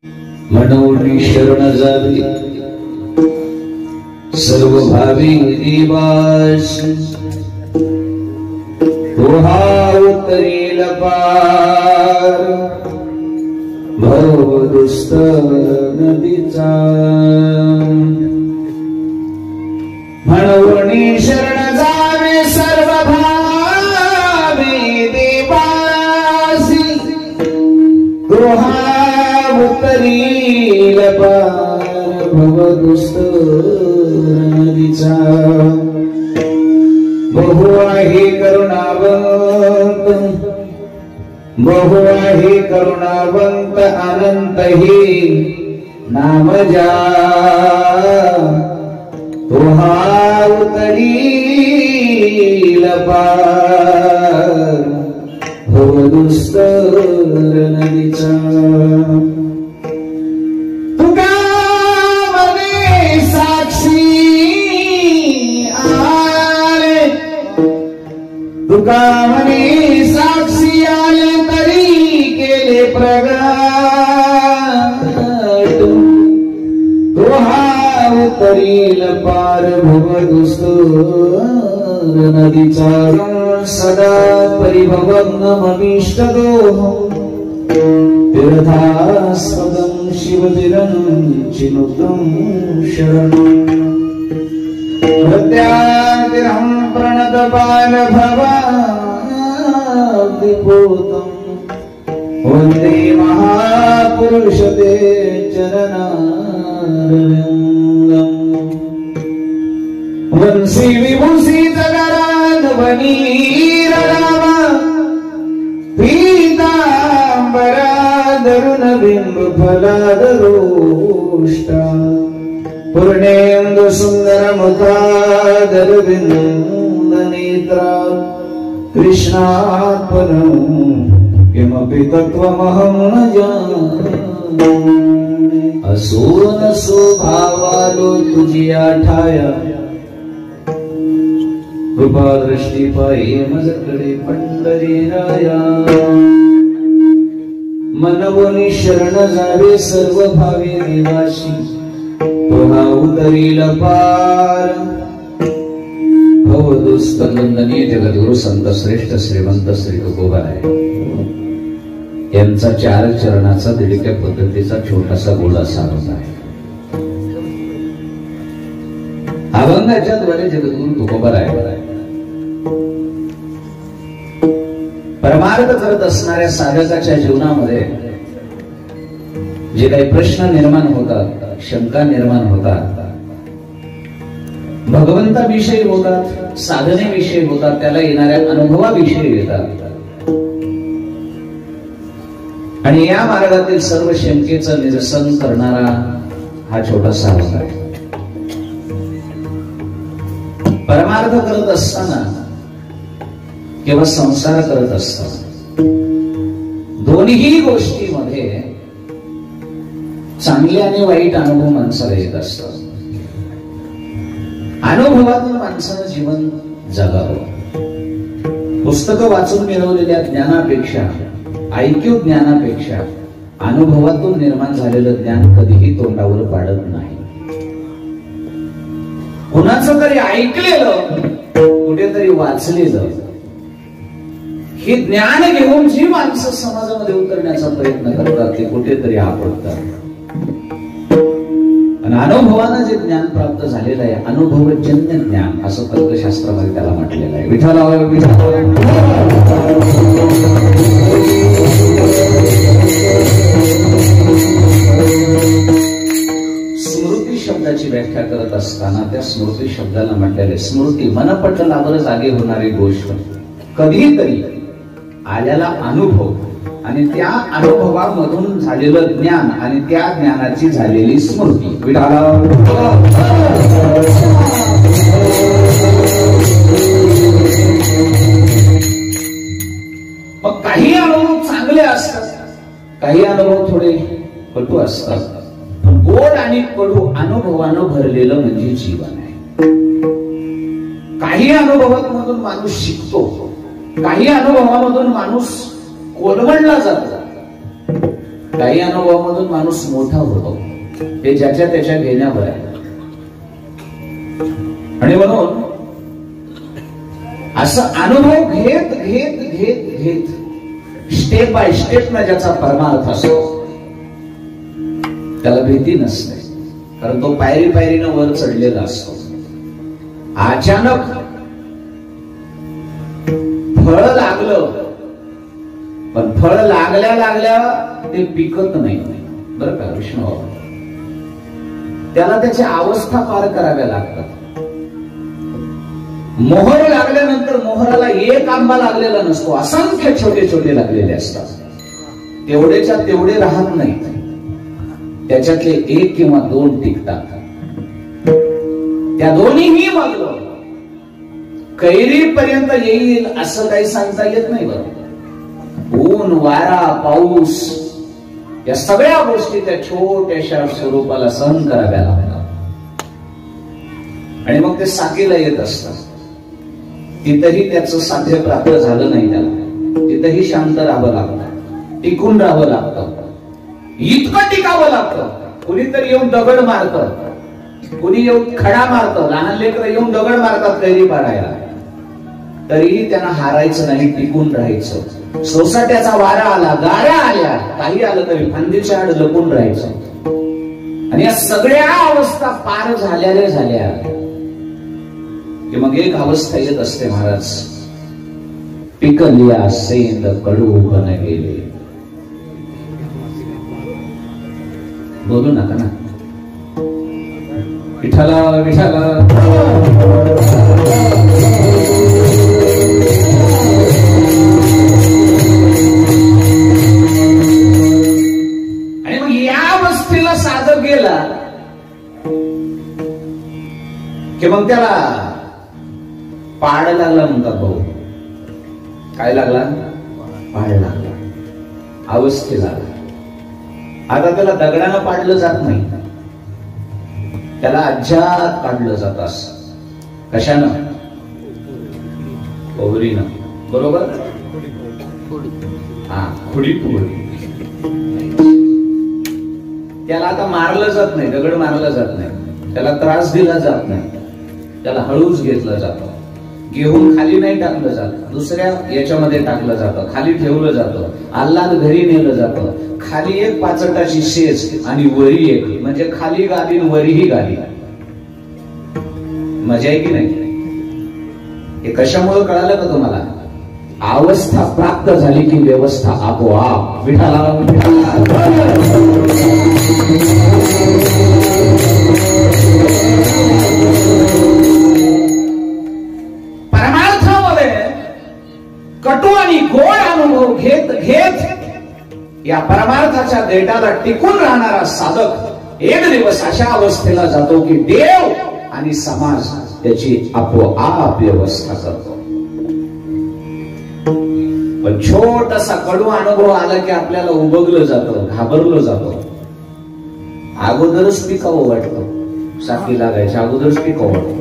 मनोनी शरण जावी सर्व भावी देवासी उतरील पार भव दुस्त नदीचा मनोनी शरण जावे सर्व भावी देवासी उतरील पार भव दुस्त नदीचा बहु आहे करुणावंत अनंत ही नाम जा तुहा उतरील पार भव दुस्त नदीचा तुका म्हणे साक्षी आले तरी केले प्रगट तुहा उतरील पार भव दुस्त नदीचा सदा परिभवग्नमभीष्ट तीर्थास्पदं शिवतिरञ्चिनुतं शरणम् प्रत्यातिरहं प्रणतपाल भवाब्धिपूतं वन्दे महापुरुष ते चरणारविन्दम् वंशी विभूषित करान वनीरराम पीतांबरा धरुण बिंब फलादरोष्टा पूर्णेन्दु सुंदर मुखादरविंद नेत्रा कृष्णात्परं किमपि तत्त्वमहं न जाने असून स्वभावालो तुझिया ठाया कृपा दृष्टी पायी मजकडे पंढरीराया मनवनी शरण जावे सर्व भावी देवाशी तुहा उतरील पार भव दुस्त नंदनीय जगद्गुरु संत श्रेष्ठ श्रीमंत श्री तुकोबाराय यांचा 4 चरणाचा दिडक्या पद्धतीचा छोटासा गोडा सारंग आहे. अभंगाच्या द्वारे जगद्गुरु तुकोबाराय परमार्थ करत असणाऱ्या साधकाच्या जीवनामध्ये जे काही प्रश्न निर्माण होतात, शंका निर्माण होतात, भगवंताविषयी होतात, साधनेविषयी होतात, त्याला येणाऱ्या अनुभवाविषयी येतात आणि या मार्गातील सर्व शंकेचं निरसन करणारा हा छोटासा अभंग आहे. परमार्थ करत असताना किंवा संसार करत असताना दोन्ही गोष्टीमध्ये चांगले आणि वाईट अनुभव माणसाला येत असतात. अनुभवातून माणसानं जीवन जगावं. पुस्तकं वाचून मिळवलेल्या ज्ञानापेक्षा, ऐक्यू ज्ञानापेक्षा अनुभवातून निर्माण झालेलं ज्ञान कधीही तोंडावर पाडत नाही. कुणाचं तरी ऐकलेलं, कुठेतरी वाचलेलं हे ज्ञान घेऊन जी माणसं समाजामध्ये उतरण्याचा प्रयत्न करतात ते कुठेतरी आपडतात. आणि अनुभवानं जे ज्ञान प्राप्त झालेलं आहे, अनुभवजन्य ज्ञान असं तर्कशास्त्रामध्ये त्याला म्हटलेलं आहे. विठ्ठला स्मृती शब्दाची व्याख्या करत असताना त्या स्मृती शब्दाला म्हटलेले स्मृती मनपटलावर जागे होणारी गोष्ट, कधीतरी आलेला अनुभव आणि त्या अनुभवामधून झालेलं ज्ञान आणि त्या ज्ञानाची झालेली स्मृती. मग काही अनुभव चांगले असतात, काही अनुभव थोडे कटू असतात. गोड आणि कडू अनुभवानं भरलेलं म्हणजे जीवन आहे. काही अनुभवांमधून माणूस शिकतो, काही अनुभवामधून माणूस कोलमडला जातो, काही अनुभवामधून माणूस मोठा होतो, हे ज्याच्या त्याच्या घेण्यावर आहे. आणि म्हणून असं अनुभव घेत घेत घेत घेत स्टेप बाय स्टेप ना ज्याचा परमार्थ असतो त्याला भीती नसते, कारण तो पायरी पायरीनं वर चढलेला असतो. अचानक फळ लागलं, पण फळ लागल्या लागल्या ते पिकत नाही बरं का विष्णू, त्याला त्याची अवस्था पार कराव्या लागतात. मोहर लागल्यानंतर मोहराला एक आंबा लागलेला नसतो, असंख्य छोटे छोटे लागलेले असतात. तेवढेच्या तेवढे राहत नाहीत, त्याच्यातले एक किंवा दोन टिकतात. त्या दोन्हीही मग कैरी पर्यंत येईल असं काही सांगता येत नाही. बरोबर, ऊन वारा पाऊस या सगळ्या गोष्टी त्या छोट्याशा स्वरूपाला सहन कराव्या लागतात आणि मग ते साखीला येत असतात. तिथंही त्याचं साध्य प्राप्त झालं नाही, त्याला तिथंही शांत राहावं लागतं, टिकून राहावं लागतं, इतकं टिकावं लागतं. कुणीतरी येऊन दगड मारतं, कुणी येऊन खडा मारतं, लहान लेकरं येऊन दगड मारतात कैरी पाडायला, तरीही त्यांना हारायचं नाही, टिकून राहायचं. सोसाट्याचा वारा आला, गाड्या आल्या, काही आलं तरी फांदीच्या आड लपून राहायचं. आणि या सगळ्या अवस्था पार झाल्या की मग एक अवस्था येत असते महाराज, पिकलिया सेंद कडू बन गेले. बोलू नका ना, विठाला विठाला. आणि मग या अवस्थेला साधक गेला की मग त्याला पाड लागला म्हणतात भाऊ. काय लागला? पाड लागला, अवस्थेला. आता त्याला दगडानं पाडलं जात नाही, त्याला अज्जात काढलं जात असं. कशानं? कोहरीनं. बरोबर, हा, खुडी पुडी. त्याला आता मारलं जात नाही, दगड मारला जात नाही, त्याला त्रास दिला जात नाही, त्याला हळूच घेतलं जातं. घेऊन खाली नाही टाकलं जात, दुसऱ्या याच्यामध्ये टाकलं जातं, खाली ठेवलं जातं, आल्हाद घरी नेलं जातं. खाली एक पाचटाची शेज आणि वरी एक, म्हणजे खाली गादी वरीही गादी. मजा आहे की नाही? हे कशामुळे कळालं का तुम्हाला? अवस्था प्राप्त झाली की व्यवस्था आपोआप. विठाला परमार्थामध्ये कटू आणि गोड अनुभव घेत घेत या परमार्थाच्या देठाला टिकून राहणारा साधक एक दिवस अशा अवस्थेला जातो की देव आणि समाज त्याची आपोआप व्यवस्था करतो. पण छोटासा कडू अनुभव आला की आपल्याला उबगलं जातं, घाबरलं जातं. अगोदरच पिकावं वाटतं, साखी लागायच्या अगोदरच पिकावं वाटतं,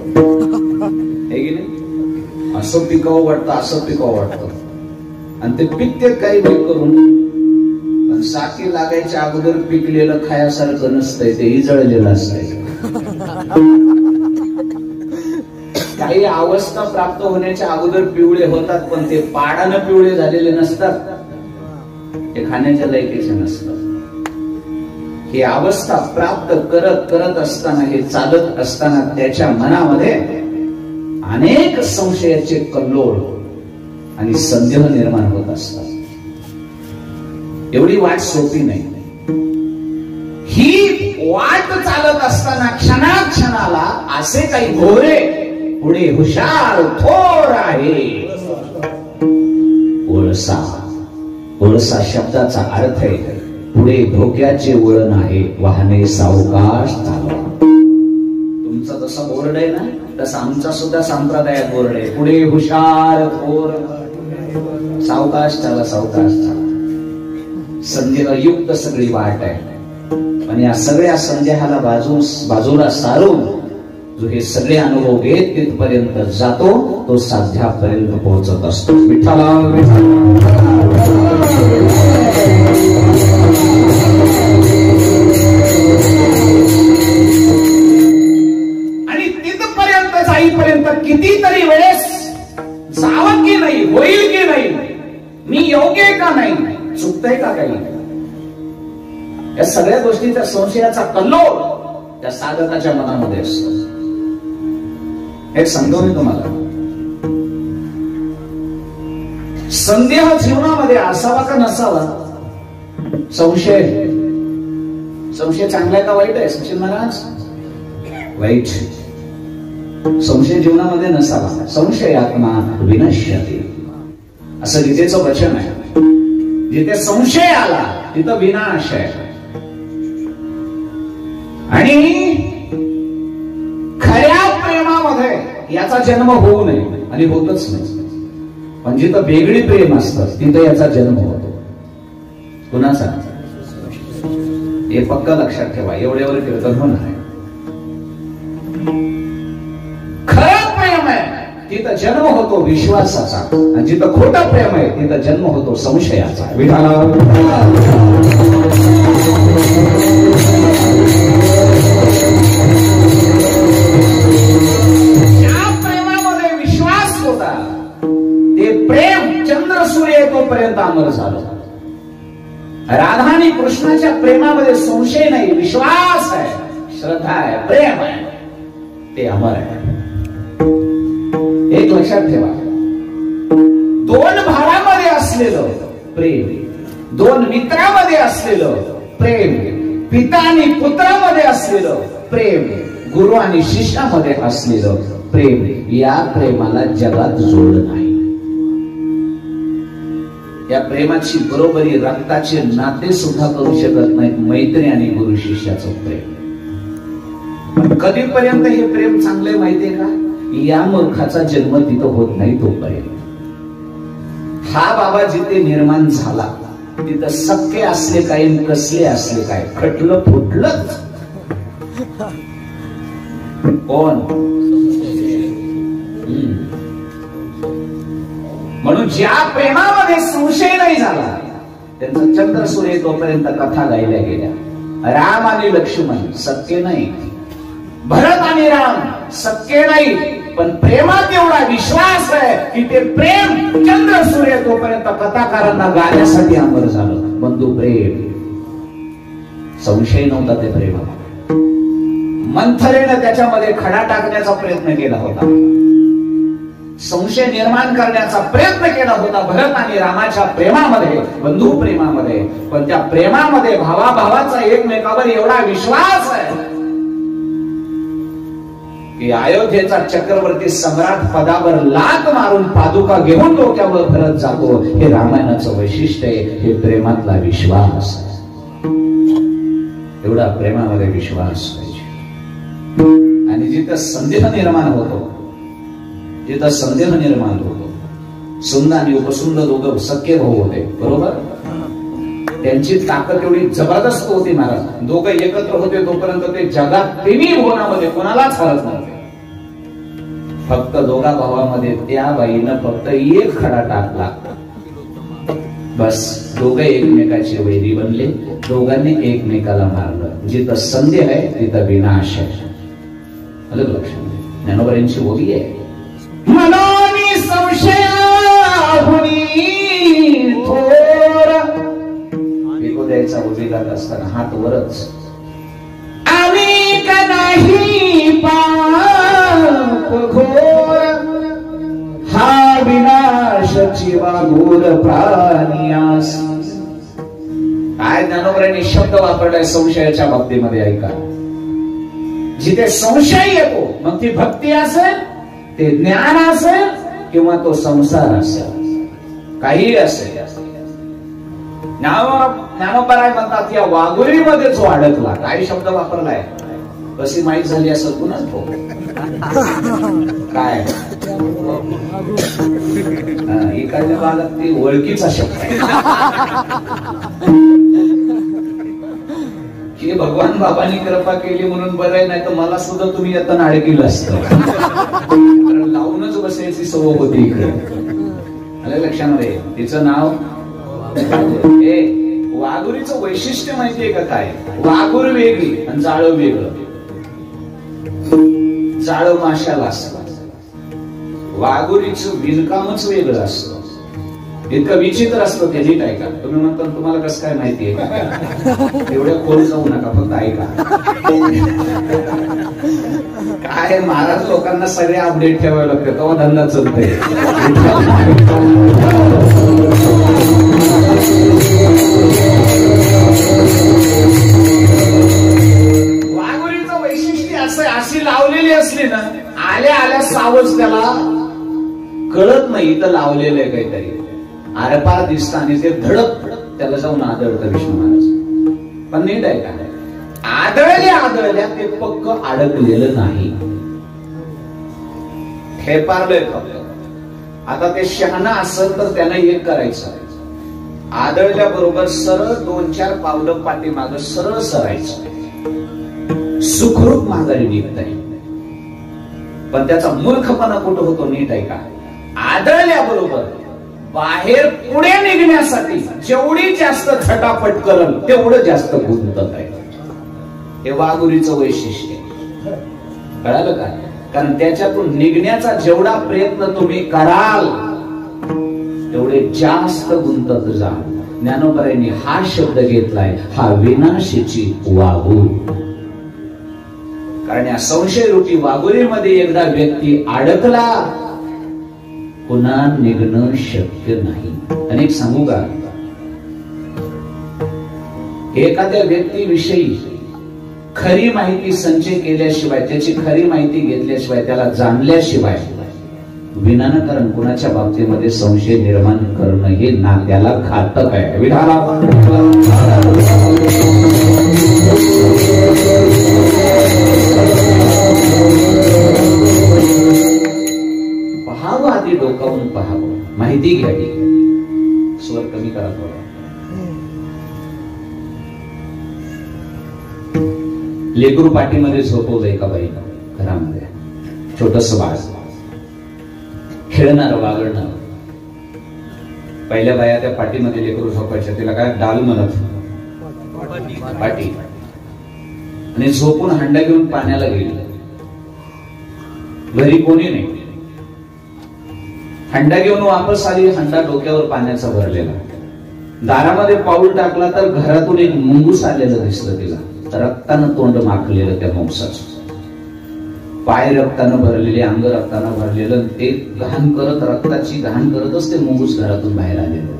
हे की नाही? असं पिकावं वाटतं, असं पिकावं वाटतं, आणि ते पिकते काही वेळ करून. पण साखी लागायच्या अगोदर पिकलेलं खायासारखं नसतंय, ते इजळलेलं असतंय. काही अवस्था प्राप्त होण्याच्या अगोदर पिवळे होतात, पण ते पाडानं पिवळे झालेले नसतात, ते खाण्याच्या लायकीचे नसतात. ही अवस्था प्राप्त करत करत असताना, हे चालत असताना त्याच्या मनामध्ये अनेक संशयाचे कल्लोळ आणि संदेह निर्माण होत असतात. एवढी वाट सोपी नाही. ही वाट चालत असताना क्षणाक्षणाला असे काही घोरे पुढे हुशार थोर आहे. ओळसा, ओळसा शब्दाचा अर्थ आहे पुढे धोक्याचे वळण आहे, वाहने सावकाश चालवा. तुमचा जसा बोर्ड आहे ना, तसा आमचा सुद्धा संप्रदायात बोर्ड आहे, पुढे हुशार थोर, सावकाश चाला, सावकाश चाला. संदेहयुक्त सगळी वाट आहे. आणि या सगळ्या संदेहाला बाजूला सारून जो हे सगळे अनुभव घेत तिथपर्यंत जातो, तो साध्यापर्यंत पोहोचत असतो. विठ्ठला आणि तिथपर्यंत जाईपर्यंत कितीतरी वेळेस जावं की नाही, होईल की नाही, मी योग्य का नाही, चुकतंय का काही, या सगळ्या गोष्टीचा संशयाचा कल्लोळ त्या साधकाच्या मनामध्ये असतो. एक सांगतो मी तुम्हाला, संदेह जीवनामध्ये असावा का नसावा? संशय चांगला आहे का वाईट आहे? सचिन महाराज, वाईट. संशय जीवनामध्ये नसावा. संशयात्मा विनश्यते असं गीतेचं वचन आहे. जिथे संशय आला तिथं विनाश आहे. आणि खऱ्या प्रेमामध्ये याचा जन्म होऊ नये आणि होतच नाही. पण जिथं वेगळी प्रेम असतं तिथं याचा जन्म होतो. कुणाचा? हे पक्का लक्षात ठेवा. एवढ्यावर कीर्तन होणार आहे. खरं प्रेम आहे तिथं जन्म होतो विश्वासाचा, आणि जिथं खोटं प्रेम आहे तिथं जन्म होतो संशयाचा. विठाला प्रेम चंद्र सूर्य तोपर्यंत अमर झालं. राधा आणि कृष्णाच्या प्रेमामध्ये संशय नाही, विश्वास आहे, श्रद्धा आहे, प्रेम आहे, ते अमर आहे. एक लक्षात ठेवा, दोन भावामध्ये असलेलं प्रेम, दोन मित्रामध्ये असलेलं प्रेम, पिता आणि पुत्रामध्ये असलेलं प्रेम, गुरु आणि शिष्यामध्ये असलेलं प्रेम, या प्रेमाला जगात जोड नाही. या प्रेमाची बरोबरी रक्ताचे नाते सुद्धा करू शकत नाहीत मैत्री आणि गुरु शिष्याचं प्रेम. पण कधीपर्यंत हे प्रेम चांगले माहितीये का? या मूर्खाचा जन्म तिथं होत नाही तोपर्यंत. हा बाबा जिथे निर्माण झाला तिथं सख्खे असले काय, कसले असले काय, खटलं फुटलंच. कोण? म्हणून ज्या प्रेमामध्ये संशय नाही झाला त्यांचा चंद्र सूर्य तोपर्यंत कथा गायल्या गेल्या. राम आणि लक्ष्मण सख्खे नाही, भरत आणि राम सख्खे नाही, पण प्रेमात एवढा विश्वास आहे की ते प्रेम चंद्र सूर्य तोपर्यंत कथाकारांना गाण्यासाठी अमर झालं. बंधू प्रेम, संशय नव्हता ते प्रेमामध्ये. मंथरेने त्याच्यामध्ये खडा टाकण्याचा प्रयत्न केला होता, संशय निर्माण करण्याचा प्रयत्न केला होता भरत आणि रामाच्या प्रेमामध्ये, बंधू प्रेमामध्ये. पण त्या प्रेमामध्ये भावाभावाचा एकमेकावर एवढा विश्वास आहे की अयोध्येचा चक्रवर्ती सम्राट पदावर लात मारून पादुका घेऊन डोक्यावर भरत जातो. हे रामायणाचं वैशिष्ट्य आहे, हे प्रेमातला विश्वास. एवढा प्रेमामध्ये विश्वास पाहिजे. आणि जिथं संदेह निर्माण होतो, जिथं संदेह निर्माण होतो, सुंद आणि उपसुंद दोघं सख्खे भाऊ होते, बरोबर? त्यांची ताकद एवढी जबरदस्त होती महाराज. दोघं एकत्र होते तोपर्यंत ते जगात तिन्ही भुवनामध्ये कोणालाच हरत नव्हते. फक्त दोघा भावामध्ये त्या बाईनं फक्त एक खडा टाकला, बस दोघं एकमेकाचे वैरी बनले, दोघांनी एकमेकाला मारलं. जिथं संदेह आहे तिथं विनाश आहे. अलग लक्षात. ज्ञानोबरांची ओवी आहे, मनोनी संशयाहुनी थोर. विको द्यायचा उभी जात असताना हात वरच. आम्ही का नाही पाप घोर, हा विनाशाची वाघोर प्राणियास. काय ज्ञानोबरांनी शब्द वापरलाय संशयाच्या बाबतीमध्ये, ऐका. जिथे संशय येतो, मग ती भक्ती असेल, ते ज्ञान असेल, किंवा तो संसार असेल, काही असेल. ज्ञानोबराय म्हणतात या वाघुरीमध्ये जो अडकला, काही शब्द वापरलाय, कशी माहीत झाली असं कुणाच ठोक काय इकडल्या भागात ती ओळखीचा शब्द आहे की भगवान बाबांनी कृपा केली म्हणून बरं आहे, नाही तर मला सुद्धा तुम्ही येताना अडकील असतं. कारण लावूनच बसायची सवय होती इकडे. लक्षामध्ये तिचं नाव वाघुरीचं वैशिष्ट्य माहितीये का काय? वाघूर वेगळी आणि जाळं वेगळं. जाळं माशाला असतं, वाघुरीचं विणकामच वेगळं असतं. इतकं विचित्र असतं ते. नीट ऐका. तुम्ही म्हणता तुम्हाला कसं काय माहितीये का? एवढ्या खोल जाऊ नका, फक्त ऐका. काय महाराज लोकांना सगळे अपडेट ठेवायला लागते, तेव्हा धंदा चालतोय. वाघुरीचं वैशिष्ट्य असं, अशी लावलेली असली ना, आल्या आल्या सावज त्याला कळत नाही तर लावलेलं आहे काहीतरी, आरपार दिसतं आणि ते धडक त्याला जाऊन आदळतं विष्णू महाराज. पण नीट आहे का? आदळल्या ते पक्क अडकलेलं नाही, हे पारलंय फक्त. आता ते शहाणा असेल तर त्यानं एक करायचं, आदळल्या बरोबर सरळ 2-4 पावलं पाठीमागं सरळ सरायचं, सुखरूप माघारी निघताय. पण त्याचा मूर्खपणा कुठं होतो? नीट आहे का? आदळल्या बरोबर बाहेर पुढे निघण्यासाठी जेवढी जास्त झटापट करल तेवढं जास्त गुंतत आहे. हे वाघुरीचं वैशिष्ट्य. कळालं का? कारण त्याच्यातून निघण्याचा जेवढा प्रयत्न तुम्ही कराल तेवढे जास्त गुंतत जा. ज्ञानोबरायांनी हा शब्द घेतलाय, हा विनाशीची वाघूर. कारण या संशय रूपी वाघुरीमध्ये एकदा व्यक्ती अडकला, पुन्हा निघणं शक्य नाही. आणि एक सांगू का? एखाद्या व्यक्तीविषयी खरी माहिती संचय केल्याशिवाय, त्याची खरी माहिती घेतल्याशिवाय, त्याला जाणल्याशिवाय विनाकारण कुणाच्या बाबतीमध्ये संशय निर्माण करणं हे नात्याला घातक आहे. विधाला पहावं, आधी डोकावून पहावं, माहिती घ्यावी. स्वर कमी करा थोडा. लेकरू पाठीमध्ये झोपवलं एका बाईनं घरामध्ये, छोटस बाळ, खेळणार वागणार. पहिल्या बाया त्या पाठीमध्ये लेकरू झोपायच्या, तिला काय डाल म्हणत, पाठी. आणि झोपून हंडा घेऊन पाण्याला गेली. घरी कोणी नाही. हंडा घेऊन वापस आली, हंडा डोक्यावर पाण्याचा भरलेला. दारामध्ये पाऊल टाकला तर घरातून एक मुंगूस आलेलं दिसलं तिला, रक्तानं तोंड माखलेलं त्या मुंगसाचं. पाय रक्तानं भरलेले, अंग रक्तानं भरलेलं. ते घाण करत, रक्ताची घाण करतच ते मुंगूस घरातून बाहेर आलेलं.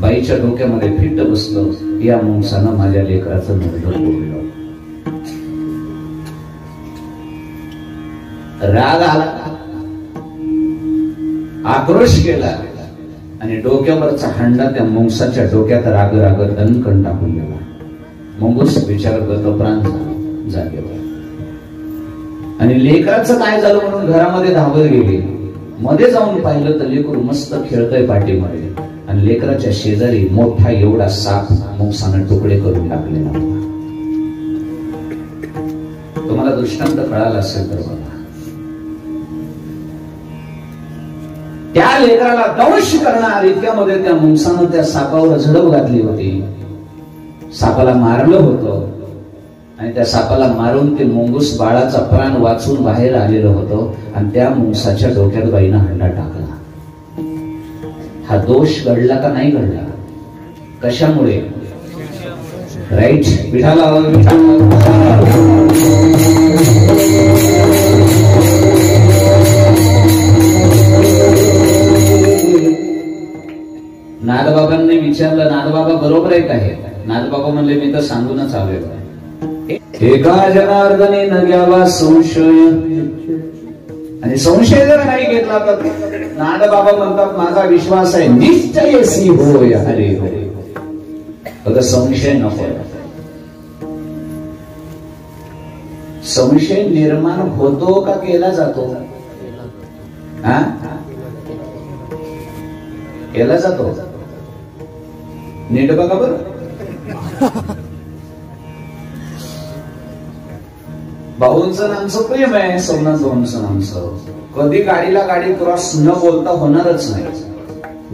बाईच्या डोक्यामध्ये फिट बसलं, या मुंगसानं माझ्या लेकराचं नरड तोडलं. राग आला, आक्रोश केला आणि डोक्यावरचा हंडा त्या मुंगसाच्या डोक्यात राग दणकन टाकून गेला. मुंगूस बिचारा गतप्राण झाला जागेवर. आणि लेकराचं काय झालं म्हणून घरामध्ये धावत गेली. मध्ये जाऊन पाहिलं तर लेकरू मस्त खेळतय पाठीमध्ये, आणि लेकराच्या शेजारी मोठा एवढा साप मुंगसानं तुकडे करून टाकलेला होता. तुम्हाला दृष्टांत कळाला असेल तर बघा. त्या लेकराला दंश करणार इतक्यामध्ये त्या मुंगसानं त्या सापावर झडप घातली होती. सापाला मारलं होतं आणि त्या सापाला मारून ते मुंगूस बाळाचा प्राण वाचून बाहेर आलेलं होतं. आणि त्या मुंगसाच्या डोक्यात बाईनं हंडा टाकला. हा दोष घडला का नाही घडला? कशामुळे? राईट. विठाला नादबाबांनी विचारलं, नादबाबा बरोबर आहे काय? नादबाबा म्हणले, मी तर सांगूनच आलोय. एका जनार्दने न घ्यावा संशय, आणि संशय जर नाही घेतला तर नादबाबा म्हणतात, माझा विश्वास आहे निश्चयसी होय हरे हरे. फक्त संशय नको. संशय निर्माण होतो का केला जातो? केला जातो. नीट बघा बरं. भाऊंचं आमचं प्रेम आहे, सोमनाथ भाऊंचं आमचं. कधी गाडीला गाडी क्रॉस न बोलता होणारच नाही.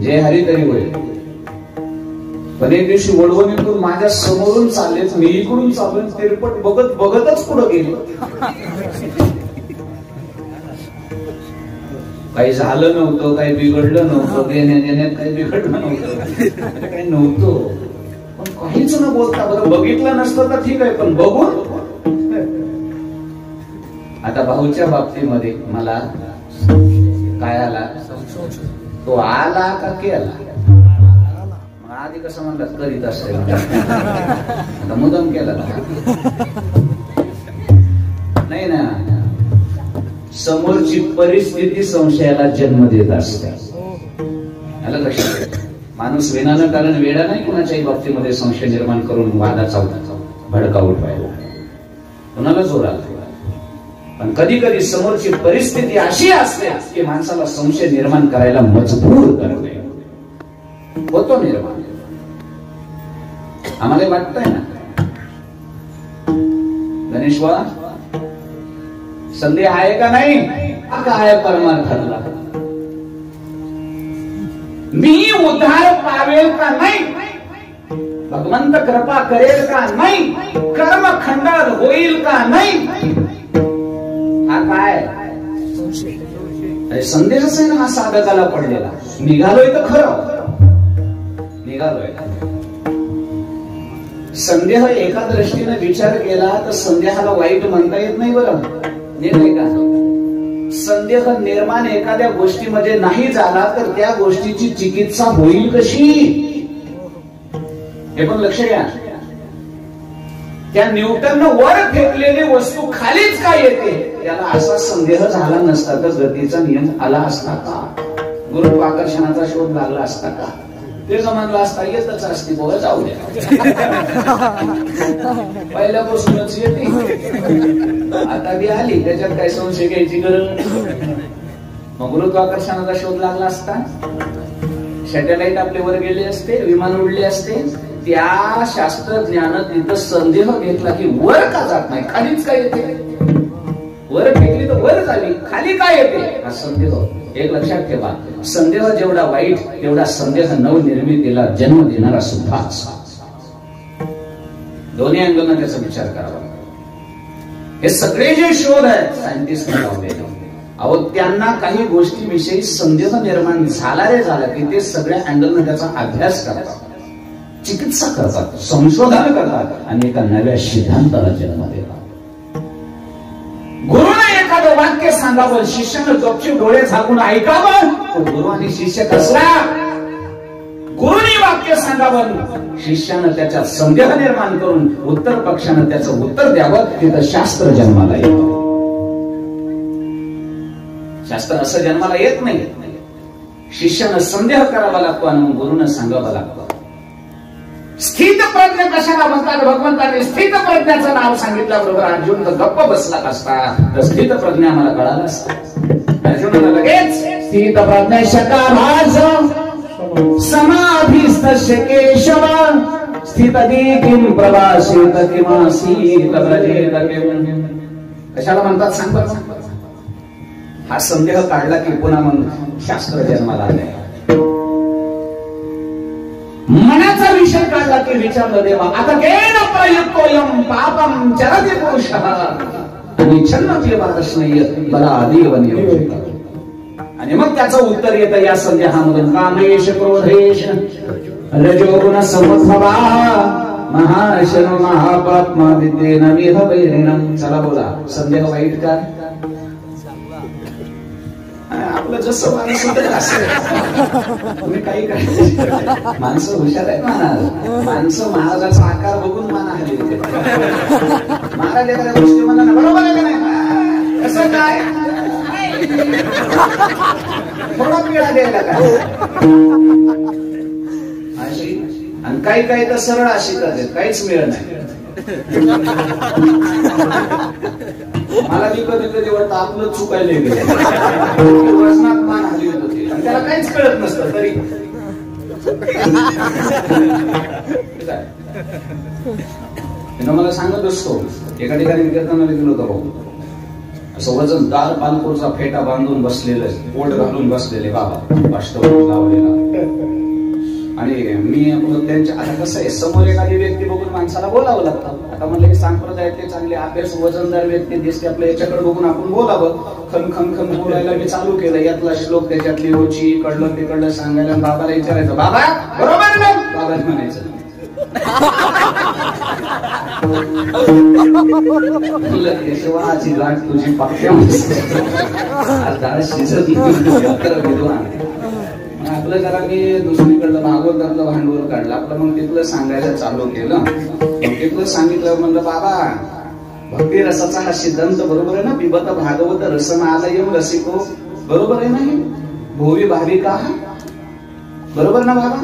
जे हरी तरी होईल. पण एक दिवशी वडवणीतून माझ्या समोरून चाललेच, मी इकडून चालून तिरपट बघत बघतच पुढे गेले. काही झालं नव्हतं, काही बिघडलं नव्हतं, देण्या देण्यात काही बिघडलं नव्हतं, काही नव्हतं. पण काहीच न बोलता, बरं बघितलं नसतं तर ठीक आहे, पण बघून. आता भाऊच्या बाबतीमध्ये मला काय आला, तो आला का केला? आधी कसं म्हणतात करीत असेल, आता मुद्दाम केला नाही ना. समोरची परिस्थिती संशयाला जन्म देत असते. आलं लक्षात? माणूस विनानं कारण वेळा नाही कुणाच्याही बाबतीमध्ये संशय निर्माण करून वादाचा भडका उठवायला, कुणाला जोर आला. पण कधी कधी समोरची परिस्थिती अशी असते की माणसाला संशय निर्माण करायला मजबूर करते, होतो निर्माण. आम्हाला वाटतंय ना गणेश बा, संधी आहे का नाही? काय परमार्थातला मी उद्धार पावेल का नाही? भगवंत कृपा करेल का नाही? कर्म खंडाळ होईल का नाही? हा काय संदेशच आहे ना हा साधकाला पडलेला. निघालोय तर खरं निघालोय. संदेह एका दृष्टीने विचार केला तर संदेहाला वाईट म्हणता येत नाही. बरं नाही का? संदेह निर्माण एखाद्या गोष्टीमध्ये नाही झाला तर त्या गोष्टीची चिकित्सा होईल कशी, हे पण लक्ष घ्या. त्या न्यूटननं वर फेकलेली वस्तू खालीच का येते, त्याला असा संदेह झाला नसता तर गतीचा नियम आला असता का? गुरुत्वाकर्षणाचा शोध लागला असता का? ते जमानला असता येतच असते, बघा जाऊ द्या. पहिल्यापासूनच येते, आता ती आली, त्याच्यात काय संशय घ्यायची गरज. मग गुरुत्वाकर्षणाचा शोध लागला असता, सॅटेलाइट आपले वर गेले असते, विमान उडले असते. त्या शास्त्रज्ञानं तिथं संदेह घेतला की वर का जात नाही, खालीच काय येते? वर फेकली तर वर झाली, खाली काय येते? हा संदेह. एक लक्षात ठेवा, संदेह जेवढा वाईट तेवढा संदेह नवनिर्मितीला जन्म देणारा सुद्धा. दोन्ही अँगलनं त्याचा विचार करावा. हे सगळे जे शोध आहेत सायंटिस्ट लावलेले, अहो त्यांना काही गोष्टीविषयी संदेह निर्माण झाला रे झाला की ते सगळ्या अँगलनं त्याचा अभ्यास करतात, चिकित्सा करतात, संशोधन करतात आणि एका नव्या सिद्धांताला जन्म देतात. गुरुने एखादं वाक्य सांगावं, शिष्यानं गपचूप डोळे झाकून ऐकावं, तो गुरु आणि शिष्य कसला? गुरुनी वाक्य सांगावं, शिष्यानं त्याच्यात संदेह निर्माण करून उत्तर पक्षानं त्याचं उत्तर द्यावं, तिथं शास्त्र जन्माला येतं. शास्त्र असं जन्माला येत नाही. शिष्यानं संदेह करावा लागतो आणि गुरुनं सांगावं लागतं. स्थित प्रज्ञ कशाला म्हणतात? भगवंताने स्थित प्रज्ञाचं नाव सांगितल्याबरोबर अर्जुन तर गप्प बसला असता तर स्थित प्रज्ञा मला कळाला असता. अर्जुनाला लगेच स्थित प्रज्ञ शकाभास समाधिस्तस्य केशव स्थितदी किं प्रवासेत किमासीत व्रजेत किं. कशाला म्हणतात सांग बरं. हा संदेह काढला की पुन्हा मग शास्त्र जन्माला आले. मनाचा विषय काढला की विचारलं देवा आता केन प्रयुक्तोयम पापम चरति पुरुषः आणि छन्नती वादस्मय बला आदिवनिय. आणि मग त्याचं उत्तर येतं या संदेहामधून, कामेश क्रोधेश रजोगुण समद्भवा महाशन महापात्मा विद्येन मिह वैरिणम. चला बोला, संदेह वाईट का? आपलं जसं माणूस होतं असं तुम्ही काही करायचं. माणसं हुशार आहेत म्हणाल, माणसं महाराजाचा आकार बघून मान हल्ली होते. महाराज एखाद्या गोष्टी म्हणा बरोबर आहे का नाही, कसं काय थोडा पिळा द्यायला काय अशी. आणि काही काही तर सरळ अशी करते, काहीच मिळ नाही. मला मी कधी कधी वाटतं आपलं चुकायला गेलं, वजनात मान हलवी होती आणि त्याला काहीच कळत नसतं तरी. मला सांगत असतो, एका ठिकाणी कीर्तनाला गेलो होतो भाऊ, असं वजनदार पालपूरचा फेटा बांधून बसलेलं, पोट घालून बसलेले बाबा, अष्टवट लावलेला. आणि मी आपलं त्यांच्या आता कसं आहे, समोर एखादी व्यक्ती बघून माणसाला बोलावं लागतं. आता म्हणलं की संप्रदायातले चांगले अभ्यास वजनदार व्यक्ती दिसते, आपल्या याच्याकडे बघून आपण बोलावं. खन खन खन बोलायला मी चालू केलं. यातला श्लोक त्याच्यातली रुची इकडलं तिकडलं सांगायला बाबाला विचारायचं, बाबा बरोबर ना, बाबा म्हणायचं. केशवाची गाठ तुझी पक्क्या आपलं जरा मी दुसरीकडलं भागवतातलं भांडवल काढलं आपलं. मग तिथलं सांगायला चालू केलं. तिथलं सांगितलं, म्हणलं बाबा भक्ती रसाचा हा सिद्धांत बरोबर आहे ना, पिबत भागवत रसनालयम रसिको, बरोबर आहे ना, हे भोवी भाविका बरोबर ना बाबा.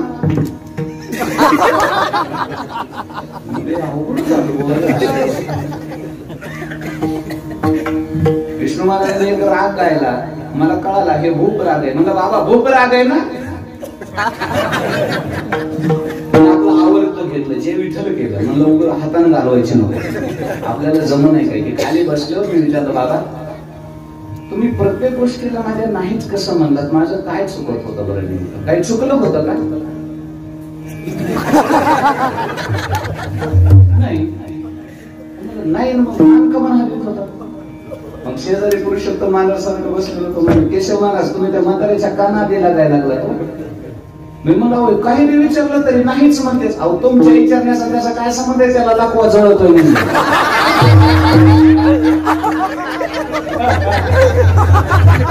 विष्णू महाराजांनी एक राग गायला, मला कळाला हे भूप राग आहे. म्हणलं बाबा भूप राग आहे ना. आपलं आवडतं घेतलं, जे विठ्ठल केलं. म्हणलं उघड हाताने घालवायचे नको, आपल्याला जमू नाही काही. खाली बसल्यावर मी विचारलं, बाबा तुम्ही प्रत्येक गोष्टीला माझ्या नाहीच कसं म्हणलात, माझं काय चुकत होतं बरं, नेमकं काही चुकलं होतं का? नाही मग मान का म्हणालीत होता. मग शेजारी पुरुषोत्तम महाराज सारखं बसलेलं होतं. म्हणजे केशव महाराज तुम्ही त्या म्हाताऱ्याच्या काना दिला जायला लागला. मी म्हणलं काही बी विचारलं तरी नाहीच म्हणतेच. अहो तुमच्या विचारण्याचा त्याचा काय संबंध आहे, त्याला लाकवा जळतोय म्हणून.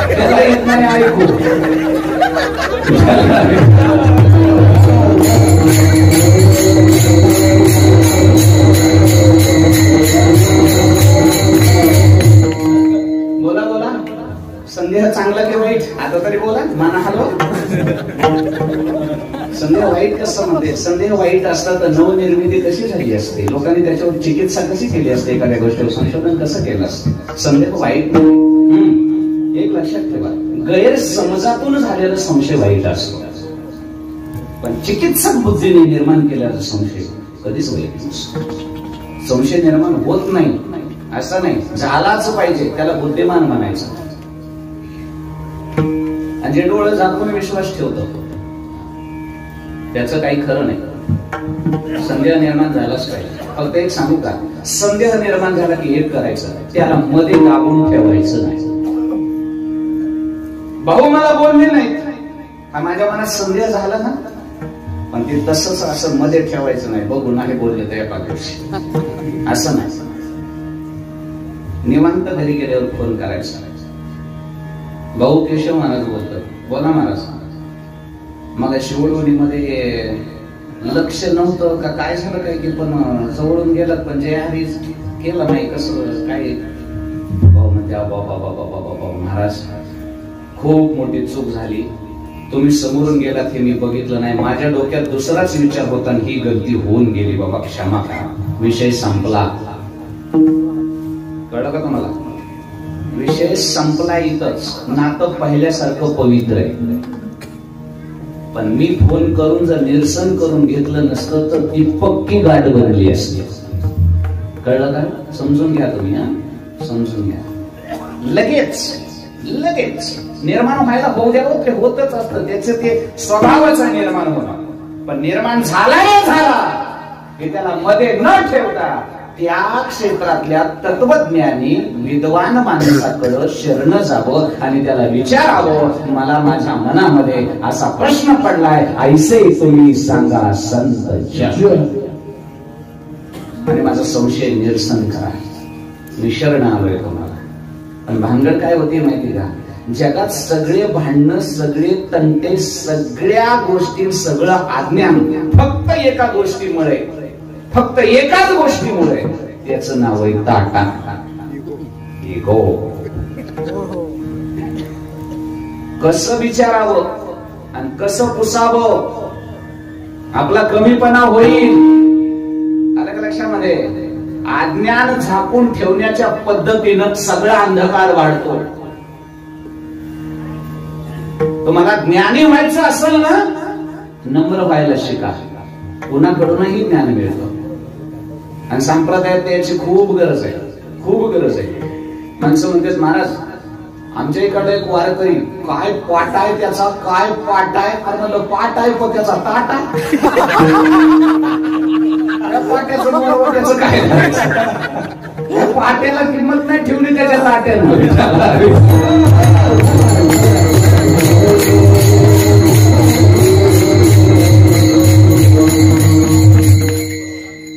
त्याला येत नाही ऐकू. बोला बोला, संदेह चांगला की वाईट आता तरी बोला, माना हलवा. संदेह वाईट कसं म्हणते, संदेह वाईट असता तर नवनिर्मिती कशी झाली असते, लोकांनी त्याच्यावर चिकित्सा कशी केली असते, एखाद्या गोष्टीवर संशोधन कसं केलं असतं. संदेह वाईट एक लक्षात ठेवा, गैरसमजातून झालेला संशय वाईट असतो, पण चिकित्सक बुद्धीने निर्माण केलेला संशय कधीच वाईट नसतो. संशय निर्माण होत नाही असं नाही, झालाच पाहिजे, त्याला बुद्धिमान म्हणायचं. आणि जे डोळे झाकून विश्वास ठेवतो त्याचं काही खरं नाही. संदेह निर्माण झालाच पाहिजे. फक्त एक सांगू का, संदेह निर्माण झाला की एक करायचं, त्याला मध्ये दाबून ठेवायचं नाही. भाऊ मला बोलले नाहीत, हा माझ्या मनात संदेह झाला ना, पण ते तसंच असं मध्ये ठेवायचं नाही. बघू नाही बोलले तर एका दिवशी असं नाही. निवांत घरी गेल्यावर फोन करायचा, भाऊ केशव महाराज बोलतोय, बोला महाराज. मग शिवडवणीमध्ये लक्ष नव्हतं का काय झालं काय की, पण जवळून गेलात पण जे आधी केलं नाही कसं काय. भाऊ म्हणजे बाबा महाराज खूप मोठी चूक झाली, तुम्ही समोरून गेलात हे मी बघितलं नाही, माझ्या डोक्यात दुसराच विचार होता आणि ही गलती होऊन गेली, बाबा क्षमा करा, विषय संपला. कळलं का तुम्हाला? विषय संपला इथंच, नातं पहिल्यासारखं पवित्र आहे. पण मी फोन करून जर निरसन करून घेतलं नसतं तर ती पक्की गाठ बनली असती. कळलं का? समजून घ्या तुम्ही, हा समजून घ्या. लगेच निर्माण व्हायला होऊ द्या, ते होतच असतं, त्याचे ते स्वभावाचा निर्माण होणार. पण निर्माण झाला की त्याला मध्ये न ठेवता त्या क्षेत्रातल्या तत्वज्ञानी विद्वान माणसाकडे शरण जावं आणि त्याला विचारावं, मला माझ्या मनामध्ये असा प्रश्न पडलाय, ऐसे तुम्ही सांगा संत जन, आणि माझा संशय निरसन करा, मी शरण आलोय तुम्हाला. पण भानगड काय होती माहिती का, जगात सगळे भांडणं, सगळे तंटे, सगळ्या गोष्टी, सगळं अज्ञान फक्त एका गोष्टीमुळे, फक्त एकाच गोष्टीमुळे, त्याचं नाव आहे टाटा, इगो. कसं विचारावं आणि कसं पुसावं, आपला कमीपणा होईल. आलं का लक्षामध्ये? अज्ञान झाकून ठेवण्याच्या पद्धतीनं सगळा अंधकार वाढतो. तुम्हाला ज्ञानी व्हायचं असेल ना, नम्र व्हायला शिका, कुणाकडूनही ज्ञान मिळतं. आणि संप्रदायात त्याची खूप गरज आहे, खूप गरज आहे. माणसं म्हणतात महाराज आमच्या इकडे एक वारकरी, काय पाट आहे त्याचा, काय पाट आहे. अरे म्हणलं पाट आहे पण त्याचा ताट आहे. पाट्याचं काय, पाट्याला किंमत नाही ठेवली त्याच्या ताट्यानं.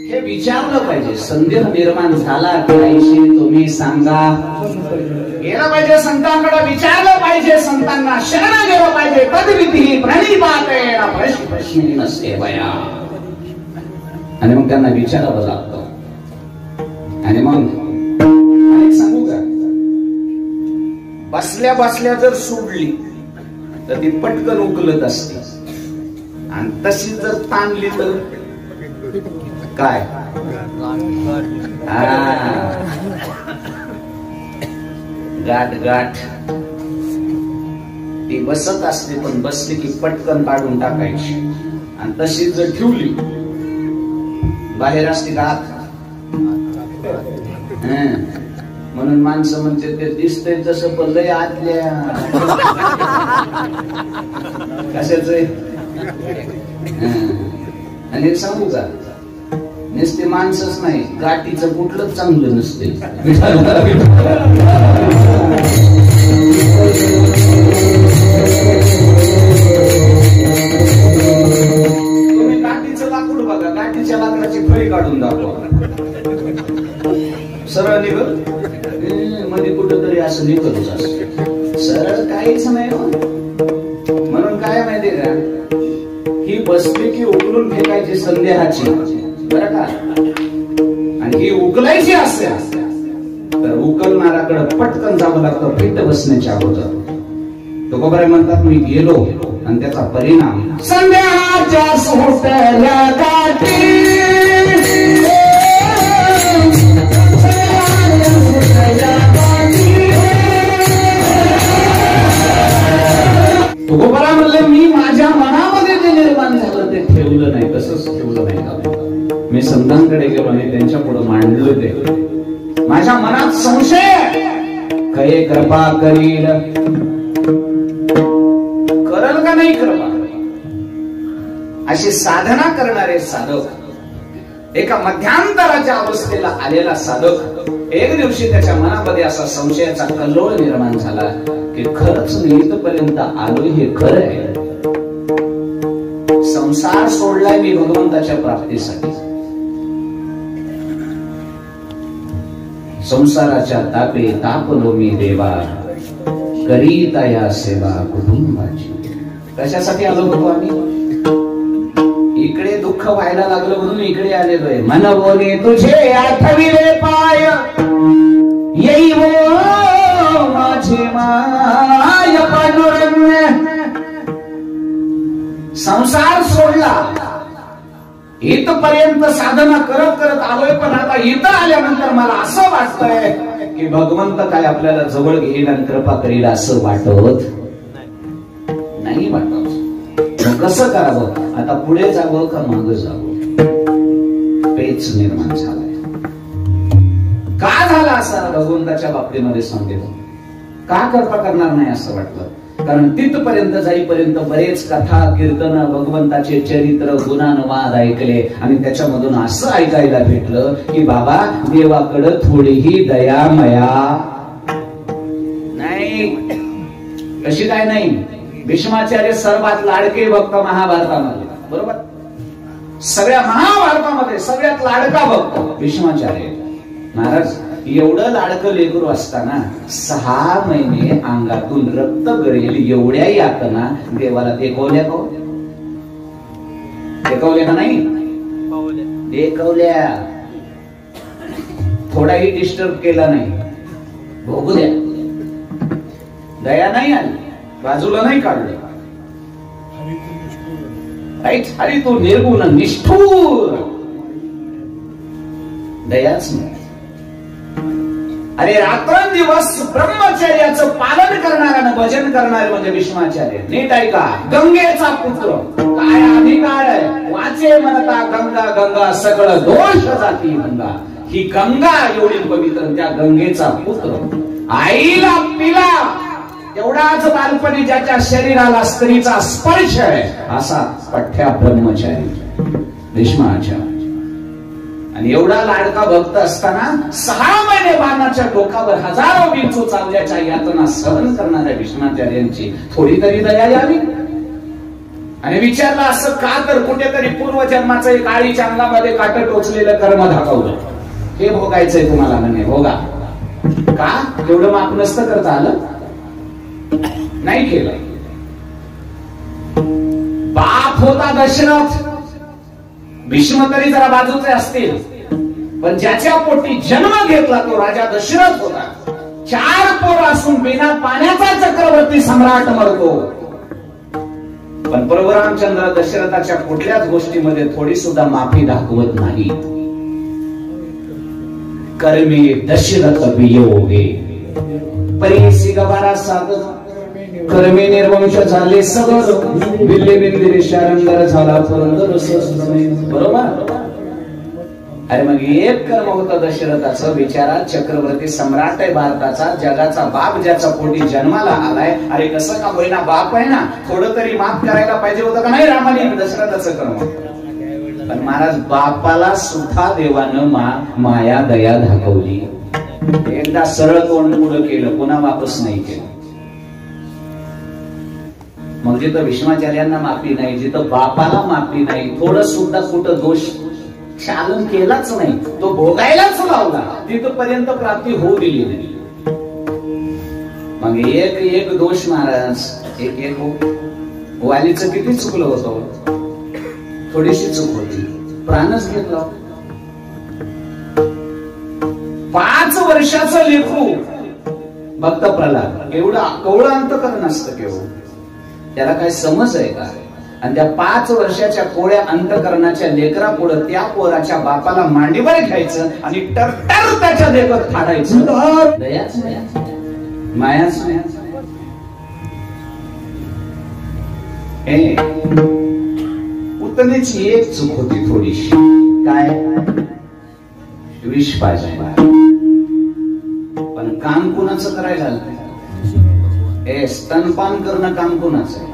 हे विचारलं पाहिजे. संदेह निर्माण झाला की तुम्ही सांगा. गेलं पाहिजे संतांकडे, विचारलं पाहिजे, संतांना शरण गेलं पाहिजे. तद्विधी प्रणिपातेन प्रश्नी नसते बया. आणि मग त्यांना विचारावं लागतं. आणि मग सांगू का, बसल्या बसल्या जर सोडली तर ती पटकन उकलत असते, आणि तशी जर ताणली तर काय, गाठ गाठ. ती बसत असते पण बसली की पटकन काढून टाकायची, आणि तशी जर ठेवली बाहेर असते गाठ. म्हणून माणसं म्हणते ते दिसतंय तसं पण लय आतल्या कशाच. आणि सांगू का, नुसते माणसंच नाही, गाठीचं कुठलंच चांगलं नसते. तुम्ही गाठीचं लाकूड बघा, गाठीच्या लाकडाची फळी काढून दाखवा, सरळ निघत मध्ये कुठंतरी असं निघतच असत, सरळ काहीच नाही. म्हणून काय माहितीये का, ही बसली की उकलून फेकायची संदेहाची, बरं का. आणि ही उकलायची असते तर उकलणाऱ्याकडे पटकन जावं लागतं फिट बसण्याच्या अगोदर. तुकोबाराय म्हणतात, मी गेलो आणि त्याचा परिणाम संदेहाच्या सुटल्या गाठी. तुकोबाराय म्हणले, मी माझ्या मनामध्ये जे निर्माण झालं ते ठेवलं नाही, तसंच ठेवलं नाही का. मी संतांकडे गेलो आणि त्यांच्या पुढे मांडलं ते. माझ्या मनात संशय, कये कृपा करील, करल का नाही कृपा. अशी साधना करणारे साधक, एका मध्यांतराच्या अवस्थेला आलेला साधक, एक दिवशी त्याच्या मनामध्ये असा संशयाचा कल्लोळ निर्माण झाला की खरंच मी इथपर्यंत आलोय हे खरं आहे. संसार सोडलाय मी भगवंताच्या प्राप्तीसाठी. संसाराच्या तापे तापलो मी देवा, करीता या सेवा कुटुंबाची. कशासाठी आलो होतो आम्ही, इकडे दुःख व्हायला लागलं म्हणून इकडे आलेलो आहे. मन बोले तुझे आठविले पाय, येई वो माझे माय पांडुरंग. संसार सोडला, इथपर्यंत साधना करत करत आलोय, पण आता इथं आल्यानंतर मला असं वाटतंय की भगवंत काय आपल्याला जवळ घेईल आणि कृपा करील असं वाटत नाही. वाटत कसं करावं, आता पुढे जावं का मागं जावं, पेच निर्माण झालाय. का झाला असा भगवंताच्या बाबतीमध्ये सांगेल, का कृपा करणार नाही असं वाटलं. कारण तिथपर्यंत जाईपर्यंत बरेच कथा कीर्तन भगवंताचे चरित्र गुणानुवाद ऐकले, आणि त्याच्यामधून असं ऐकायला भेटलं की बाबा देवाकडं थोडीही दया मया नाही. कशी काय नाही, भीष्माचार्य सर्वात लाडके भक्त महाभारतामध्ये, बरोबर. सगळ्या महाभारतामध्ये सगळ्यात लाडका भक्त भीष्माचार्य महाराज. एवढं लाडकं लेकरू असताना 6 महिने अंगातून रक्त गळेल एवढ्या यातना देवाला देखवल्या का, देखवल्या का नाही, देखवल्या. थोडाही डिस्टर्ब केला नाही, भोगू द्या. दया नाही आली, बाजूला नाही काढलं. हरी तू निर्गुण निष्ठूर, दयाच नाही. अरे रात्रंदिवस ब्रह्मचर्याचं पालन करणाऱ्यानं भजन करणारे म्हणजे भीष्माचार्य. नीट ऐका, गंगेचा पुत्र, काय अधिकार आहे, वाचे म्हणता गंगा गंगा सगळं दोष जाती गंगा. ही गंगा एवढी पवित्र, त्या गंगेचा पुत्र आईला पिला तेवढाच बालपणी ज्याच्या शरीराला स्त्रीचा स्पर्श आहे असा पठ्या ब्रह्मचारी भीष्माचार्य. आणि एवढा लाडका भक्त असताना 6 महिने बाणाच्या डोकावर हजारो विंचू चावल्याच्या यातना सहन करणाऱ्या भीष्माचार्यांची थोडी तरी दया यावी. आणि विचारलं असं का, तर कुठेतरी पूर्वजन्माचं एक आळीच्या अंगामध्ये काट टोचलेलं कर्म दाखवलं. हे भोगायचंय तुम्हाला म्हणे, भोगा. का एवढं माफ नसतं करता आलं? नाही केलं. बाप होता दशरथ, भीष्म तरी जरा बाजूचे असतील, पण ज्याच्या पोटी जन्म घेतला तो राजा दशरथ होता. 4 पोर असून बिना पाण्याचा चक्रवर्ती सम्राट मरतो. पण प्रभू रामचंद्र दशरथाच्या कुठल्याच गोष्टीमध्ये थोडी सुद्धा माफी दाखवत नाही. कर्मे दशरथ वियोगे परीसी गवारा सागर, कर्मे निर्वंश झाले सगळ, बिल्ले बिंदिरे शारंगार झाला पुरंदर सहस्रमे. बरोबर. अरे मग एक कर्म होतं दशरथाचं, बिचारा चक्रवर्ती सम्राट आहे भारताचा, जगाचा बाप, ज्याचा पोटी जन्माला आलाय. अरे कसं का होईना बाप आहे ना, थोडं तरी माफ करायला पाहिजे होतं का नाही रामाने दशरथाचं कर्म. पण महाराज बापाला सुद्धा देवानं माया दया दाखवली. एकदा सरळ तोंड पुढं केलं, पुन्हा वापस नाही केलं. मग जिथं भीष्माचार्यांना माफी नाही, जिथं बापाला माफी नाही, थोडं सुद्धा कुठं दोष चालन केलाच नाही, तो भोगायलाच लावला, तिथपर्यंत प्राप्ती होऊ दिली नाही. मग एक दोष महाराज, एक वालीचं किती चुकलं होतं, थोडीशी चूक होती, प्राणच घेतला. 5 वर्षाचं लेकरू भक्त प्रल्हाद, एवढं कवळं अंतकरण असतं केवळ, त्याला काय समज आहे का? आणि त्या 5 वर्षाच्या कोळ्या अंतकरणाच्या लेकरा पुढे त्या पोराच्या बापाला मांडीवर घ्यायचं आणि टरटर त्याच्या देखत फाडायचं. दयाच नाही, मायाच नाही. पुतणीची एक चूक होती थोडीशी, काय? विष पाहिजे, पण काम कुणाचं करायला लागलं? स्तनपान करणं काम कुणाचं आहे?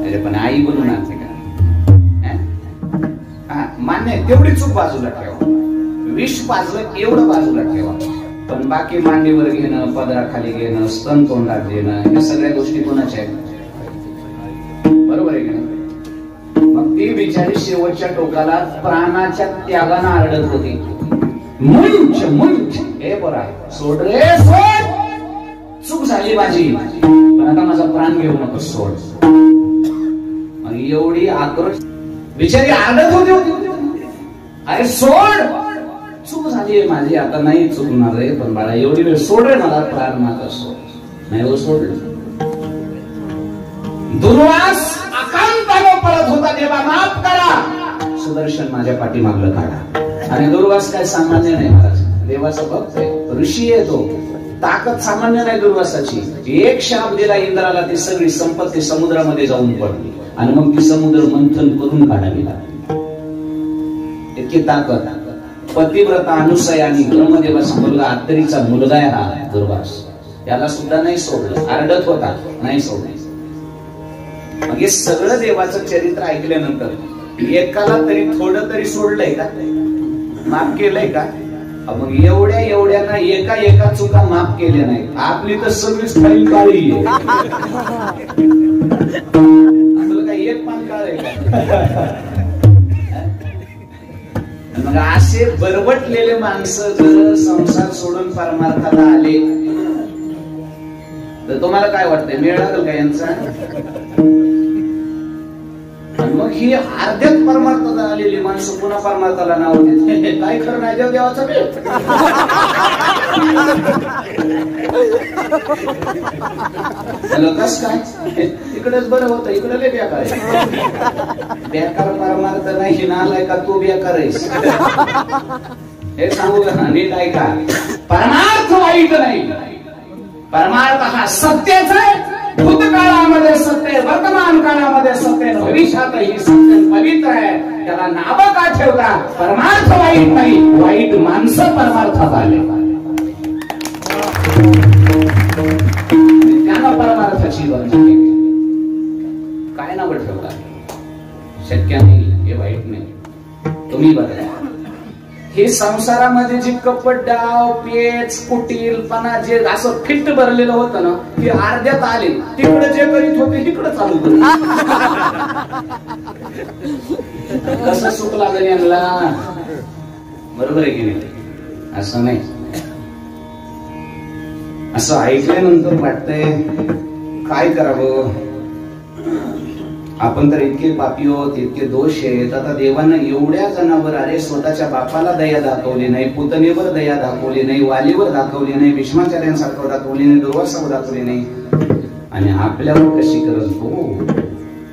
अरे पण आई बोलून आणते का? मान्य, तेवढी चूक बाजूला ठेवा, विष पाजलं एवढं बाजूला ठेवा, पण बाकी मांडीवर घेणं, पदराखाली घेणं, स्तन तोंडात घेणं, या सगळ्या गोष्टी कोणाच्या आहेत? बरोबर आहे का? मग ती बिचारी शेवटच्या टोकाला प्राणाच्या त्यागानं आरडत होती, मुंच मुंच. हे बरं आहे, सोड रे सोड, चूक झाली माझी, पण आता माझा प्राण घेऊ नको, सोड. आणि एवढी आक्रोश बिचारी आरडत होती, अरे सोड, चूक झाली माझी, आता नाही चुकणार रे, पण बाळा एवढी वेळ सोड रे मला, प्राण माझा सोड. नाही हो सोडलं. दुर्वास आकांतानं पळत होता, देवा माफ करा, सुदर्शन माझ्या पाठीमागलं काढा. आणि दुर्वास काय सामान्य नाही महाराज, देवाचा भक्त आहे, ऋषी आहे तो, ताकद सामान्य नाही दुर्वासाची. एक शाप दिला इंद्राला, ती सगळी संपत्ती समुद्रामध्ये जाऊन पडली आणि मग ती समुद्र मंथन करून काढावी लागली. इतकी ताकद. पतिव्रता अनुसया आणि ब्रह्मदेवाचा मुलगा अत्तरीचा मुलगा आहे हा दुर्वास, त्याला सुद्धा नाही सोडलं, आरडत होता, नाही सोडलं. मग हे सगळं देवाचं चरित्र ऐकल्यानंतर एकाला तरी थोडं तरी सोडलंय का, माफ केलंय का? मग एवढ्यांना एका चुका माफ केल्या नाही, आपली तर सगळीच फाईल काळी आहे. आपलं काय एक पान काळ आहे का? मग असे बरबटलेले माणसं जर संसार सोडून परमार्थाला आले तर तुम्हाला काय वाटतंय, मेळ लागेल का यांचा? मग ही अर्ध्यात परमार्थाला आलेली माणसं पुन्हा परमार्थाला नाव देते, काय खरं नाही देवाचं वेळ. कस काय तिकडेच बरं होतं, इकडे लय बेकार आहे. बेकार परमार्थ नाही, नालाय का तू बेकार आहेस, हे सांगू का? नीट ऐका, परमार्थ वाईट नाही, परमार्थ हा सत्याच आहे. भूतकाळामध्ये सत्य, वर्तमान काळामध्ये सत्य, भविष्यातही सत्य पवित्र आहे. त्याला नाव का ठेवला? परमार्थ वाईट नाही, वाईट माणसं परमार्थात आले. नावाची बंद केली. काय नाव ठेवता? शक्य नाही, हे वाईट नाही, तुम्ही बदला. हे संसारामध्ये जे कपट, डाव, पेच, कुटीलपणा जे असं फिट भरलेलं होतं ना, ते अर्ध्यात आले. तिकडे जे करीत होते तिकडे चालू करू. कसं सुख लागेल यांना? बरोबर आहे की नाही? असं नाही. असं ऐकल्यानंतर वाटतंय काय करावं, आपण तर इतके पापी आहोत, इतके दोष आहेत. आता देवानं एवढ्या जणांवर, अरे स्वतःच्या बापाला दया दाखवली नाही, पुतणीवर दया दाखवली नाही, वालीवर दाखवली नाही, भीष्माचार्यांसारखं दाखवली नाही, दुर्वासावर दाखवली नाही, आणि आपल्यावर कशी करत हो?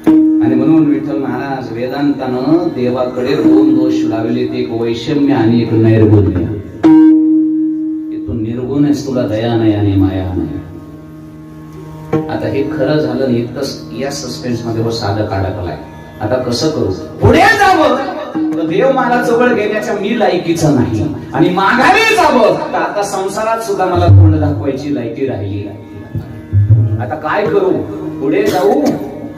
आणि म्हणून विठ्ठल महाराज वेदांतानं देवाकडे 2 दोष लावले, एक वैषम्य आणि एक नैर्गुण्य. तू निर्गुण आहेस, तुला दया नाही आणि माया नाही. आता हे खरं झालं नाही तर या सस्पेन्स मध्ये व साधं अडकलाय. आता कसं करू? पुढे जावं तर देव मला जवळ घेण्याच्या मी लायकीचा नाही, आणि माघारी जावं तर आता संसारात सुद्धा मला तोंड दाखवायची लायकी राहिली. आता काय करू? पुढे जाऊ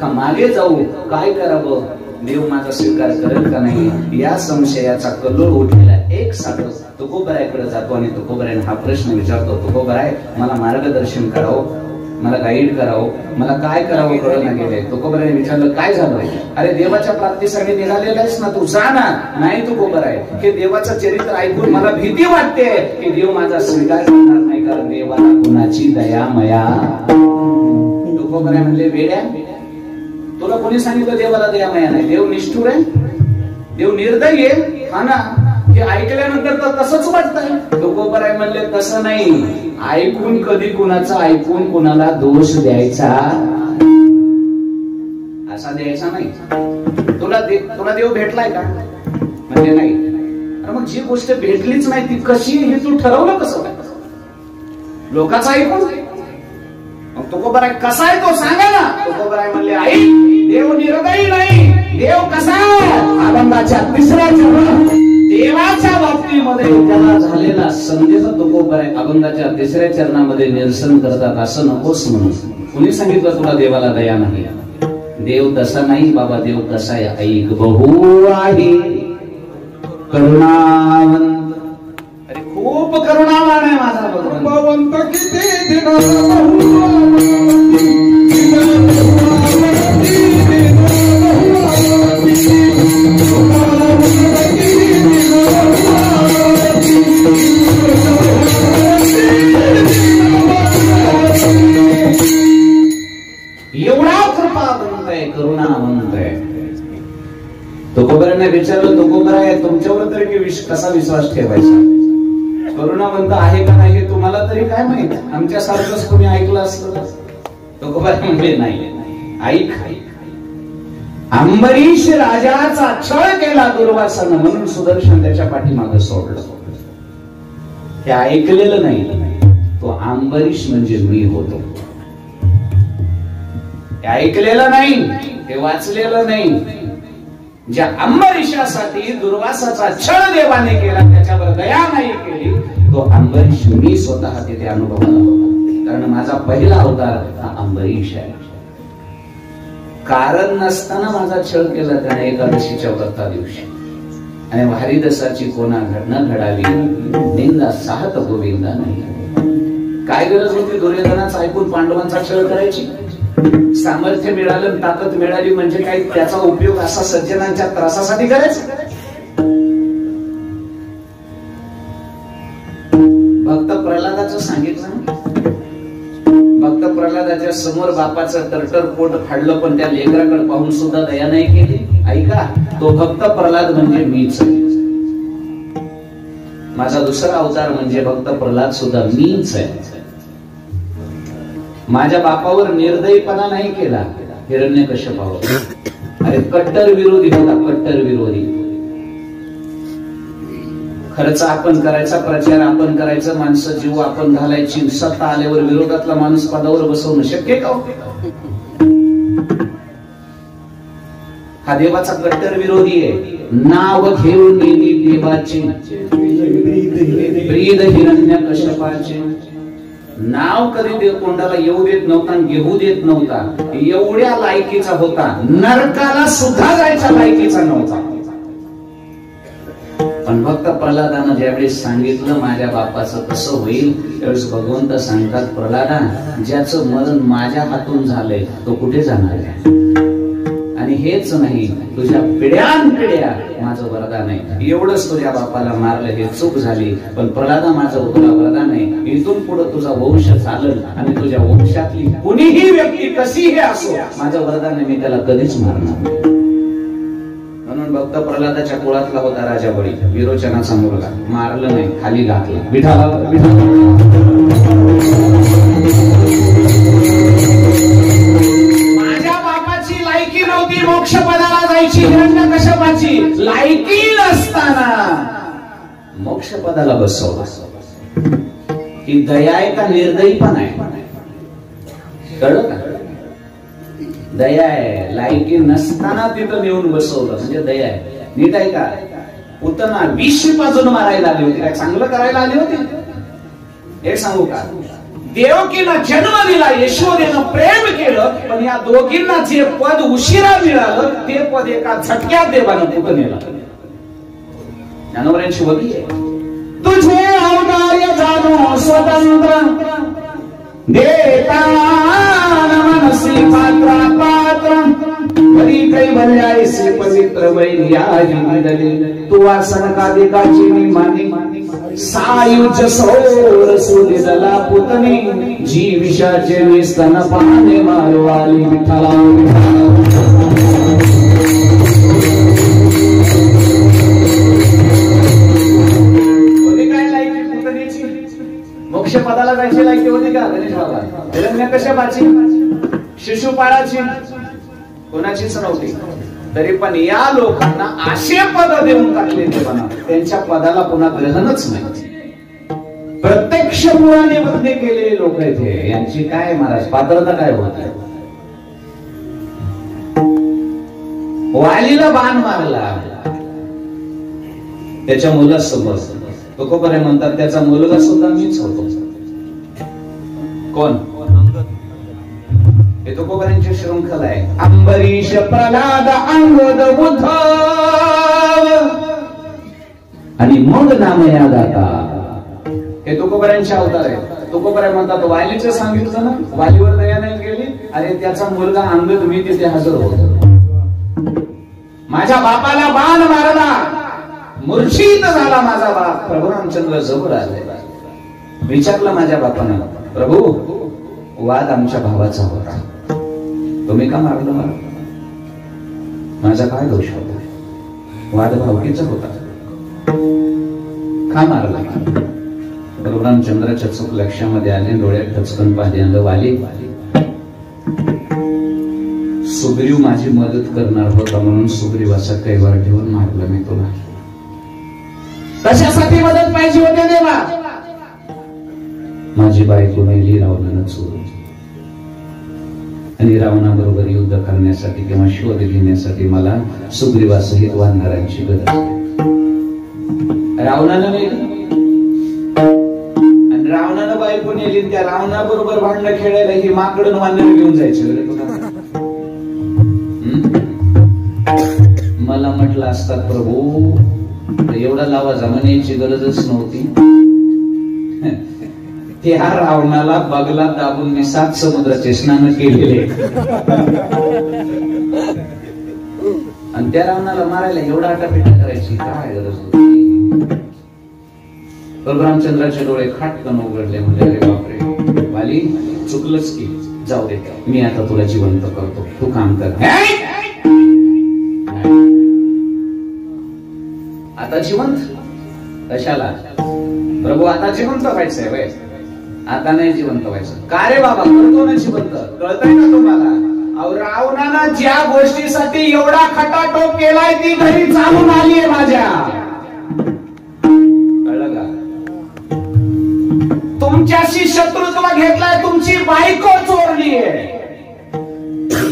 का मागे जाऊ? काय करावं? देव माझा स्वीकार करेल का नाही, या संशयाचा कल्लोळ उठलेला एक साधक तुकोबरायकडे जातो आणि तुकोबराय हा प्रश्न विचारतो, तुकोबराय मला मार्गदर्शन करावं, मला गाईड करावं, मला काय करावं कळना गेले. तुकोबराय विचारलं काय झालं? अरे देवाच्या प्राप्तीसाठी निघालेला आहेस ना, तू जा ना. नाही तुकोबराय, हे देवाचं चरित्र ऐकून मला भीती वाटते की देव माझा स्वीकार करणार नाही, कारण देवाला कुणाची दया मया. तुकोबराय म्हणले वेड्या, तुला कोणी सांगितलं देवाला दया माया नाही? देव निष्ठुर आहे, देव निर्दयी आहे. हा ना, हे ऐकल्यानंतर तर तसंच वाटतंय. तुकोबराय म्हणले तसं नाही, ऐकून कधी कुणाचा ऐकून कुणाला दोष द्यायचा असा द्यायचा नाही. तुला देव भेटलाय का? म्हणजे नाही. मग जी गोष्ट भेटलीच नाही ती कशी हे तू ठरवलं कसं? लोकांचं ऐकून तुकोबराय कसा आहे तो सांगा ना. तुकोबराय म्हणले आई देव निर्दयी नाही, देव कसा आनंदाच्या 3ऱ्या चरणात देवाच्या बाबतीमध्ये त्याला झालेला संदेश तुकोबराय अभंगाच्या 3ऱ्या चरणामध्ये निरसन करतात. असं नकोस म्हणून. कुणी सांगितलं तुला देवाला दया नाही? देव तसा नाही बाबा, देव कसा आहे ऐक. बहु आहे करुणावंत, अरे खूप करुणावान आहे माझा भगवंत. किती एवढा कृपावंत आहे, करुणावंत आहे. तुकोबराने विचारलं तुकोबराय तुमच्यावर तरी कसा विश्वास ठेवायचा? करुणावंत आहे का नाही हे तुम्हाला तरी काय माहित, आमच्यासारखंच तुम्ही ऐकलं असतं. तुकोबराय म्हणजे नाही, ऐक. अंबरीश राजाचा छळ केला दुर्वासानं म्हणून सुदर्शन त्याच्या पाठीमागे सोडलं. हे ऐकलेलं नाही. तो अंबरीश म्हणजे मी होतो. हे ऐकलेलं नाही, हे वाचलेलं नाही. ज्या अंबरीशासाठी दुर्वासाचा छळ देवाने केला, त्याच्यावर दया नाही केली, तो अंबरीश मी स्वतः तिथे अनुभवला होता. कारण माझा पहिला अवतार हा अंबरीश आहे. कारण नसताना माझा छळ केला त्याने एकादशीच्या व्रता दिवशी. आणि हरिदासाची कोणा घटना घडावी निंदा साहत गोविंदा नाही. काय गरज होती दुर्योधनाचा ऐकून पांडवांचा छळ करायची? सामर्थ्य मिळालं, ताकद मिळाली म्हणजे काय त्याचा उपयोग असा सज्जनांच्या त्रासासाठी करायचा? भक्त प्रल्हादाचं सांगितलं. भक्त प्रल्हादाच्या समोर बापाचं तरटर पोट फाडलं, पण त्या लेकराकडे पाहून सुद्धा दया नाही केली. ऐका, तो भक्त प्रल्हाद म्हणजे मीच. माझा दुसरा अवतार म्हणजे भक्त प्रल्हाद सुद्धा मीच आहे. माझ्या बापावर निर्दयीपणा नाही केला हिरण्यकश्यपावर. अरे कट्टर विरोधी होता, कट्टर विरोधी. खर्च आपण करायचा, प्रचार आपण करायचं, माणसं जीव आपण घालायची. सत्ता आल्यावर विरोधातला माणूस पदावर बसवणं शक्य का? हा देवाचा कट्टर विरोधी आहे. नाव घेऊन येली देवाचे ब्रीद हिरण्यकश्यपाचे. नाव कधी तोंडाला येऊ देत नव्हता, घेऊ देत नव्हता, एवढ्या लायकीचा होता, नरकाला सुद्धा जायच्या लायकीचा नव्हता. पण भक्त प्रल्हादानं ज्यावेळेस सांगितलं माझ्या बापाचं कसं होईल, त्यावेळेस भगवंत सांगतात, प्रल्हादा, ज्याचं मरण माझ्या हातून झालंय तो कुठे जाणार आहे? आणि हेच नाही, तुझ्या पिढ्यानपिढ्या माझं वरदान आहे. एवढंच तुझ्या बापाला मारलं हे चूक झाली, पण प्रल्हादा माझं तुला वरदान आहे, इथून पुढे तुझा वंश चालल आणि तुझ्या वंशातली कुणीही व्यक्ती कशीही असो, माझं वरदान आहे, मी त्याला कधीच मारणार. म्हणून भक्त प्रल्हादाच्या कुळातला होता राजा बळी, विरोचनाचा मुलगा. मारलं नाही, खाली घातलं. माझ्या बापाची लायकी नव्हती मोक्ष पदाला जायची, हिरण्यकश्यपाची लायकी नसताना मोक्ष पदाला बसवलं. ही दया आहे का निर्दयी पण आहे? कळलं का? दया आहे. लायकी नसताना तिथं नेऊन बसवलं म्हणजे दया आहे. नीट आहे का? पुतना विष पाजून मारायला आली होती, काय चांगलं करायला आली होती? हे सांगू का? देवकीनं जन्म दिला, यशोदेनं प्रेम केलं, पण या दोघींना जे पद उशिरा मिळालं ते पद एका झटक्यात देवानं पुतनेला. ज्ञानोबरांची वगी आहे, तुझे औदार्य जाणो स्वतंत्र देता मनसी पात्र पात्र वरी कैवल्यासी पवित्र वैर्याही तू वासन कादिकाची निमानी सायुज सौर सुदिदला पुतनी जी विषाचे निस्तन पाने मारवाली विठ्ठला. मोक्ष पदाला जायची लायकी होती का गणेश बाबा? हिरण्यकश्यपाची, शिशुपाळाची, कोणाचीच नव्हती. तरी पण या लोकांना असे पद देऊन टाकले देवाना, त्यांच्या पदाला पुन्हा ग्रहणच नाही. प्रत्यक्ष मुळाने बदले केलेले लोक आहेत. यांची काय महाराज पात्रता काय होत? वालीला बाण मारला, त्याच्या मुलासोबत तुकोबरे म्हणतात त्याचा मुलगा सुद्धा मीच होतो. कोण? हे तुकोबऱ्यांची शृंखला आहे. अंबरीश, प्रल्हाद, अंगद, उद्धव आणि मग नामया दाता, हे तुकोबऱ्यांचे अवतार आहे. तुकोबरे म्हणतात वालीचं सांगितलं ना, वालीवर दया नाही केली, अरे त्याचा मुलगा अंगद मी तिथे हजर होतो. माझ्या बापाला बाण मारला, मूर्छित झाला माझा बाप. प्रभू रामचंद्र जवळ आले, विचारलं माझ्या बापानं, प्रभू वाद आमच्या भावाचा होता, तुम्ही का मारलं मला? माझा काय दोष होता? वाद भावकीचा होता, का मारला? प्रभू रामचंद्राच्या चूक लक्षामध्ये आले, डोळ्यात ठचकन पाहिलं. वाली, सुग्रीव माझी मदत करणार होता म्हणून सुग्रीवाचा कैवार ठेवून मारलं मी तुला. कशासाठी मदत पाहिजे होते देवा? माझी बायको मेली रावणानं चोरून, आणि रावणाबरोबर युद्ध करण्यासाठी किंवा शोध घेण्यासाठी मला सुग्रीवासहित वानरांची गरज आहे. रावणानं मेली आणि रावणानं बायको नेली, त्या रावणाबरोबर भांडण खेळायला ही माकडून वानर घेऊन जायचे. मला म्हटलं असतात प्रभू एवढा लावा जमान्याची गरजच नव्हती. त्या रावणाला बगला दाबून मी 7 समुद्राचे स्नान केलेले, आणि त्या रावणाला मारायला एवढा आटापिटा करायची काय गरज होती? प्रभू रामचंद्राचे डोळे खाटकन उघडले, म्हणजे अरे बापरे वाली चुकलंच की, जाऊ दे मी आता तुला जिवंत करतो, तू काम कर. आता जिवंत कशाला? प्रभू आता जिवंत व्हायचंय वय, आता नाही जिवंत व्हायचं. का रे बाबा? करतो ना जिवंत, कळतंय ना तुम्हाला? अहो रावणानं ज्या गोष्टीसाठी एवढा खटाटोप केलाय ती घरी चालून आलीये माझ्या. कळलं का? तुमच्याशी शत्रुत्व घेतलाय, तुमची बायको चोरलीये.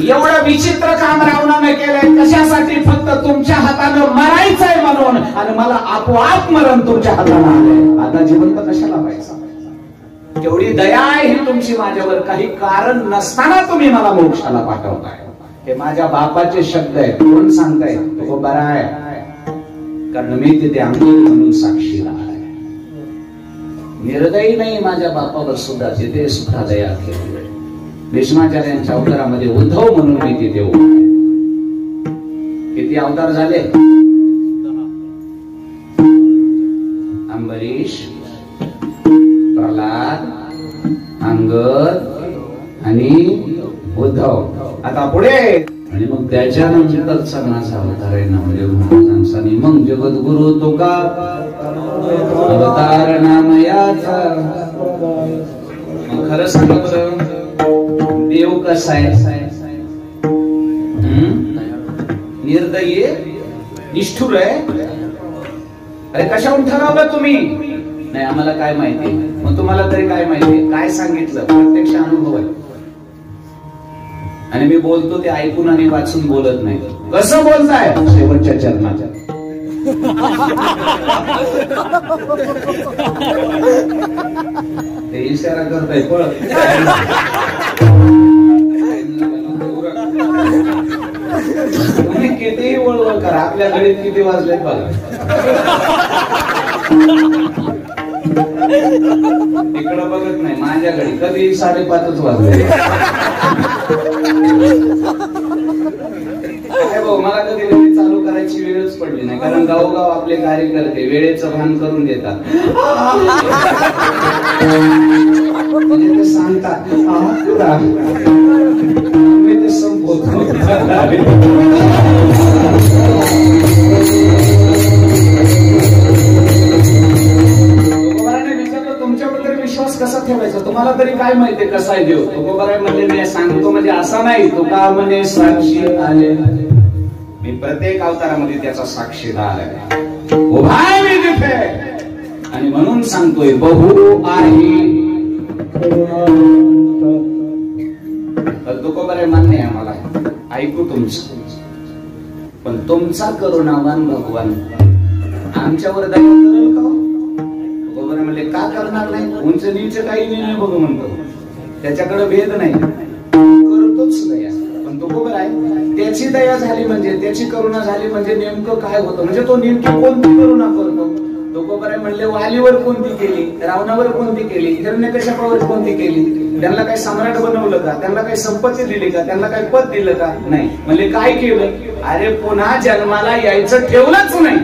एवढं विचित्र काम रावणाने केलंय कशासाठी? फक्त तुमच्या हातानं मरायचंय म्हणून, आणि मला आपोआप मरण तुमच्या हातानं आलंय. आता जिवंत कशाला व्हायचं? तेवढी दया आहे ही तुमची माझ्यावर, काही कारण नसताना तुम्ही मला मोक्षाला पाठवताय. हे माझ्या बापाचे शब्द आहेत. कोण सांगताय? तो बरा आहे, कारण मी तिथे अंगुल म्हणून साक्षीदार आहे. निर्दयी नाही माझ्या बापावर सुद्धा, तिथे सुद्धा दया केली. भीष्माचार्यांच्या अवतारामध्ये उद्धव म्हणून मी तिथे उभा. किती अवतार झाले? अंबरीश, प्रल्हाद, अंगद आणि उद्धव. आता पुढे आणि मग त्याच्यानंतरचा माझा अवतार आहे नामदेव महाराजांचा. आणि मग जगद्गुरु तुका अवतार नामयाचा. खरं सांगा बरं, देव कसा आहे? निर्दयी, निष्ठुर आहे. अरे कशावरून ठरवलं तुम्ही? नाही आम्हाला काय माहिती. मग तुम्हाला तरी काय माहिती? काय सांगितलं? प्रत्यक्ष अनुभव आहे. आणि मी बोलतो ते ऐकून आणि वाचून बोलत नाही. कसं बोलताय? शेवटच्या चरणाच्या. ते इशारा करताय पळ. तुम्ही कितीही वळवळ करा, आपल्या घडीत किती वाजले बघा. इकडं बघत नाही, माझ्या घडी कधी 5:30 वाजले. भाऊ मला कधी चालू करायची वेळच पडली नाही, कारण गावोगाव आपले कार्यकर्ते वेळेचं भान करून देतात. म्हणजे ते सांगतात मी ते संपवतो. तुमच्याबद्दल विश्वास कसा ठेवायचा? तुम्हाला तरी काय माहितीये कसा आहे देव? तुकोबाराय म्हणजे मी सांगतो म्हणजे असा नाही, तुका म्हणजे साक्षी आले. मी प्रत्येक अवतारामध्ये त्याचा साक्षीदार आहे. उभा आहे मी तिथे आणि म्हणून सांगतोय बहु आहे. तुकोबाराय मान्य आहे आम्हाला, ऐकू तुमचं. पण तुमचा करुणावान भगवान आमच्यावर दया करेल का? म्हणले का करणार नाही? उंच नीच काही नाही बघ म्हणतो. त्याच्याकडे भेद नाही, करतोच दया. पण तो बरोबर आहे, त्याची दया झाली म्हणजे, त्याची करुणा झाली म्हणजे नेमकं काय होतं? म्हणजे तो नेमकी कोणती करुणा करतो? तो बरोबर आहे म्हणले वालीवर कोणती केली, रावणावर कोणती केली, हिरण्यकश्यपावर कोणती केली? त्यांना काही सम्राट बनवलं का? त्यांना काही संपत्ती दिली का? त्यांना काही पद दिलं का? नाही. म्हणजे काय केलं? अरे पुन्हा जन्माला यायचं ठेवलंच नाही.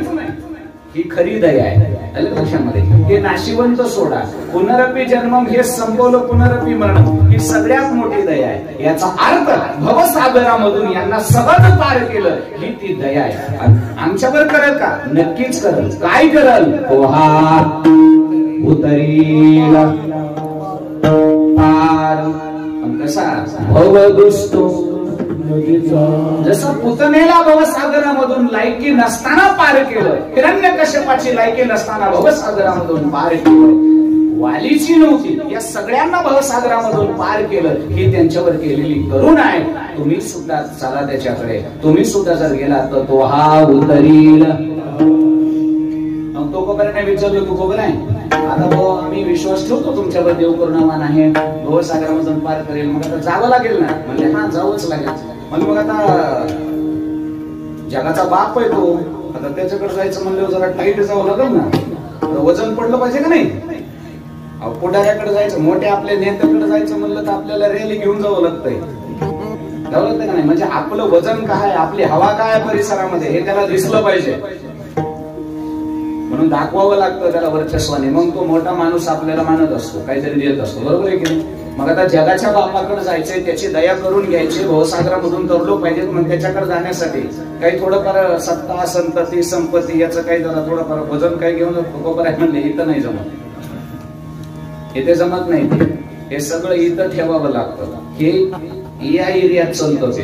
ही खरी दया आहे. लक्षामध्ये हे नाशिवंत सोडा, पुनरपी जन्मम हे संपवलं, पुनरपी मरण ही सगळ्यात मोठी दया आहे. याचा अर्थ भवसागरामधून यांना सहज पार केलं, ही ती दया आहे. आमच्यावर करेल का? नक्कीच करेल. काय करेल? पोहा उतरील पार. कसा? भवदुष्टो. जसं पुतनेला भवसागरामधून लायकी नसताना पार केलं, हिरण्यकश्यपाची लायकी नसताना भवसागरामधून पार केलं, वालीची नव्हती, या सगळ्यांना भवसागरामधून पार केलं, ही त्यांच्यावर केलेली करुणा आहे. तुम्ही सुद्धा चला त्याच्याकडे. तुम्ही सुद्धा जर गेला तर तो हा उतरील. मग तो कोबराने विचारलं, तू कोबर आहे? आता भाऊ आम्ही विश्वास ठेवतो तुमच्यावर, देव करुणावान आहे, भवसागरामधून पार करेल. मग आता जावं लागेल ना? म्हणजे हा जावंच लागेल. मग आता जगाचा बाप आहे तो, आता त्याच्याकडे जायचं म्हणलं जरा टाईट जावं लागेल ना, वजन पडलं पाहिजे का नाही? पुढाऱ्याकडे जायचं, मोठ्या आपल्या नेत्याकडे जायचं म्हणलं तर आपल्याला रॅली घेऊन जावं लागतंय. जावं लागतं का नाही? म्हणजे आपलं वजन काय, आपली हवा काय परिसरामध्ये हे त्याला दिसलं पाहिजे, म्हणून दाखवावं लागतं त्याला वर्चस्वाने. मग तो मोठा माणूस आपल्याला मानत असतो, काहीतरी देत असतो. बरोबर आहे की नाही? मग आता जगाच्या बापाकडे जायचंय, त्याची दया करून घ्यायची, भवसागरामधून तरलो पाहिजे. मग त्याच्याकडे जाण्यासाठी काही थोडंफार सत्ता, संतती, संपत्ती याचं काही जरा थोडंफार वजन काही घेऊन बरोबर आहे म्हणले, इथं नाही जमत, इथे जमत नाही. हे सगळं इथं ठेवावं लागतं. हे या एरियात चालतं, ते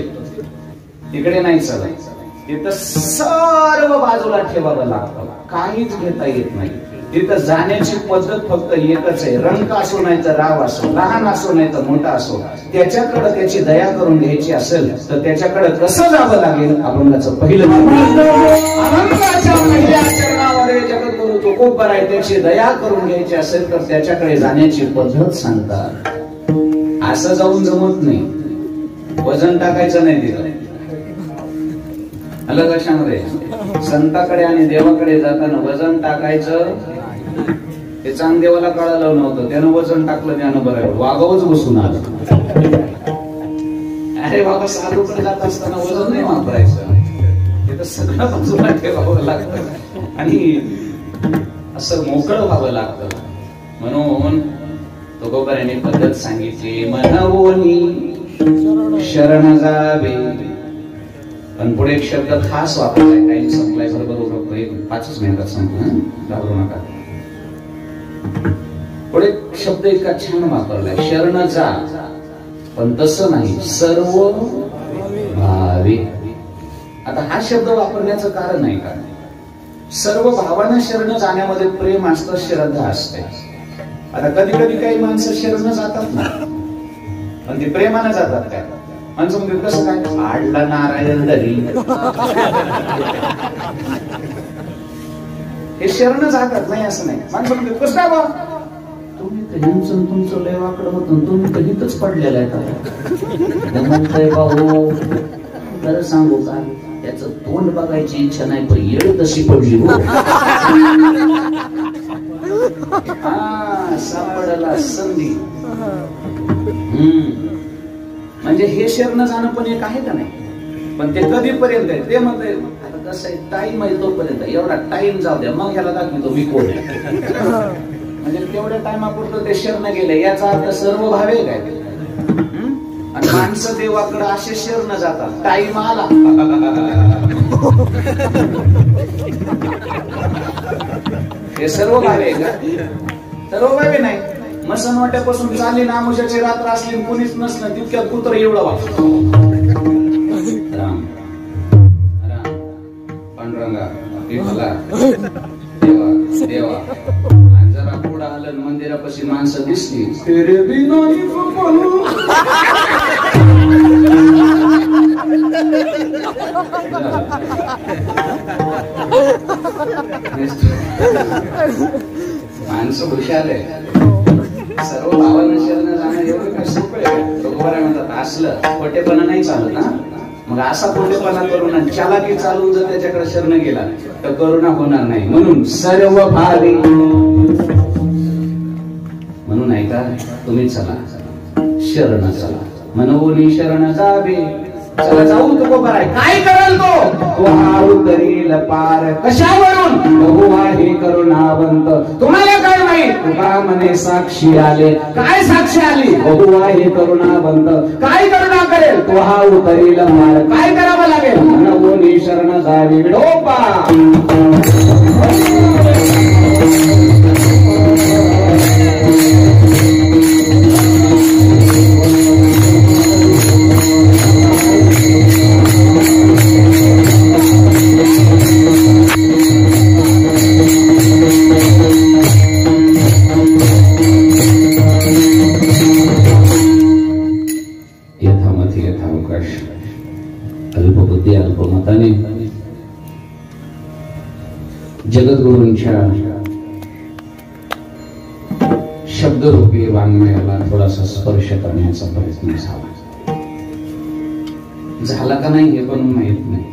तिकडे नाही चालायचं. तिथं सर्व बाजूला ठेवावं लागतं, काहीच घेता येत नाही. तिथं जाण्याची पद्धत फक्त एकच आहे. रंग असो नाही तर राव असो, लहान असो नाही तर मोठा असो, त्याच्याकडे त्याची दया करून घ्यायची असेल तर त्याच्याकडे कसं जावं लागेल? अभंगाचं पहिलं आनंदाच्या पहिल्या चरणामध्ये जगद्गुरु तुकोबर आहे त्याची दया करून घ्यायची असेल तर त्याच्याकडे जाण्याची पद्धत सांगतात. असं जाऊन जमत नाही, वजन टाकायचं नाही तिथं. अलग कशामध्ये संताकडे आणि देवाकडे जाताना वजन टाकायचं ते चांगदेवाला कळालं नव्हतं, त्यानं वजन टाकलं, त्यानं बरं वागावच बसून आलं. अरे बाबा साधूकडे जात असताना वजन नाही वापरायचं, ते तर सगळं बाजूला ठेवावं लागतं आणि असं मोकळं व्हावं लागतं. म्हणून तुकोबारांनी पद्धत सांगितली, मनवोनी शरण जावे. पण पुढे एक शब्द खास वापरलाय, टाइम संपलाय, बरोबर 5 मिनिटात संपलं, घाबरू नका. पुढे शब्द इतका छान वापरलाय, शरण जा, पण तसं नाही, सर्व भावे. आता हा शब्द वापरण्याचं कारण आहे का, सर्व भावांना शरण जाण्यामध्ये प्रेम असतं, श्रद्धा असते. आता कधी कधी काही माणसं शरण जातात ना, पण ते प्रेमानं जातात काय, माणसं म्हणजे कसं काय, आडला नारायण दरी, हे शरण जातात नाही असं नाही. माणसं म्हणजे कसं काय बा, तुम्ही तर तुमचं लय वाकडं होतं, तुम्ही तर हितच पडलेलं आहे भाऊ, खरं सांगू का, त्याचं तोंड बघायची इच्छा नाही, पण येळ तशी पडली हो. सापडला संधी. म्हणजे हे शरण जाणं पण एक आहे का नाही, पण ते कधीपर्यंत आहे ते म्हणतंय. आता कसं आहे, टाइम आहे तोपर्यंत, एवढा टाइम जाऊ द्या, मग ह्याला दाखवतो मी कोण आहे. म्हणजे तेवढ्या टाइमापुरतं ते शरण गेले, याचा अर्थ सर्व भावे काय. आणि माणसं देवाकडे असे शरण जातात, टाइम आला हे सर्व भावे का, सर्व भावे नाही. मसन वाट्यापासून चालली ना, आमुषाची रात्र असली कोणीच नसलं, तितक्यात कुत्र एवढं वाटत, राम राम पांडुरंगा विठ्ठला देवा देवा. आणि जरा पुढं आलं मंदिरापाशी माणसं दिसली, तेरे बिना माणसं हुशार आहे. सर्व भावांना शरण जाणं एवढं काय सोपं आहे. तुकोबाराय म्हणतात असलं खोटेपणा नाही चालत ना, मग असा खोटेपणा करून चालाकी चालून जर त्याच्याकडे शरण गेला तर करुणा होणार नाही. म्हणून सर्व भावी, म्हणून ऐका तुम्ही चला शरण चला, मनवोनी शरण जावे. चला जाऊ तुकोबाराय. काय कराल तो हा उतरील पार, कशावरून, बहु आहे करुणावंत. तुम्हाला काय माहित, तुका मने साक्षी आले. काय साक्षी आली, बहु आहे करुणावंत. काय करुणा करेल, तो हा उतरील पार. काय करावं लागेल, मनवोनी शरण जावे. विडोबा अल्पबुद्धी अल्पमताने जगद्गुरूंच्या शब्दरूपी वाङ्मयाला थोडासा स्पर्श करण्याचा प्रयत्न झाला का नाही हे पण माहित नाही.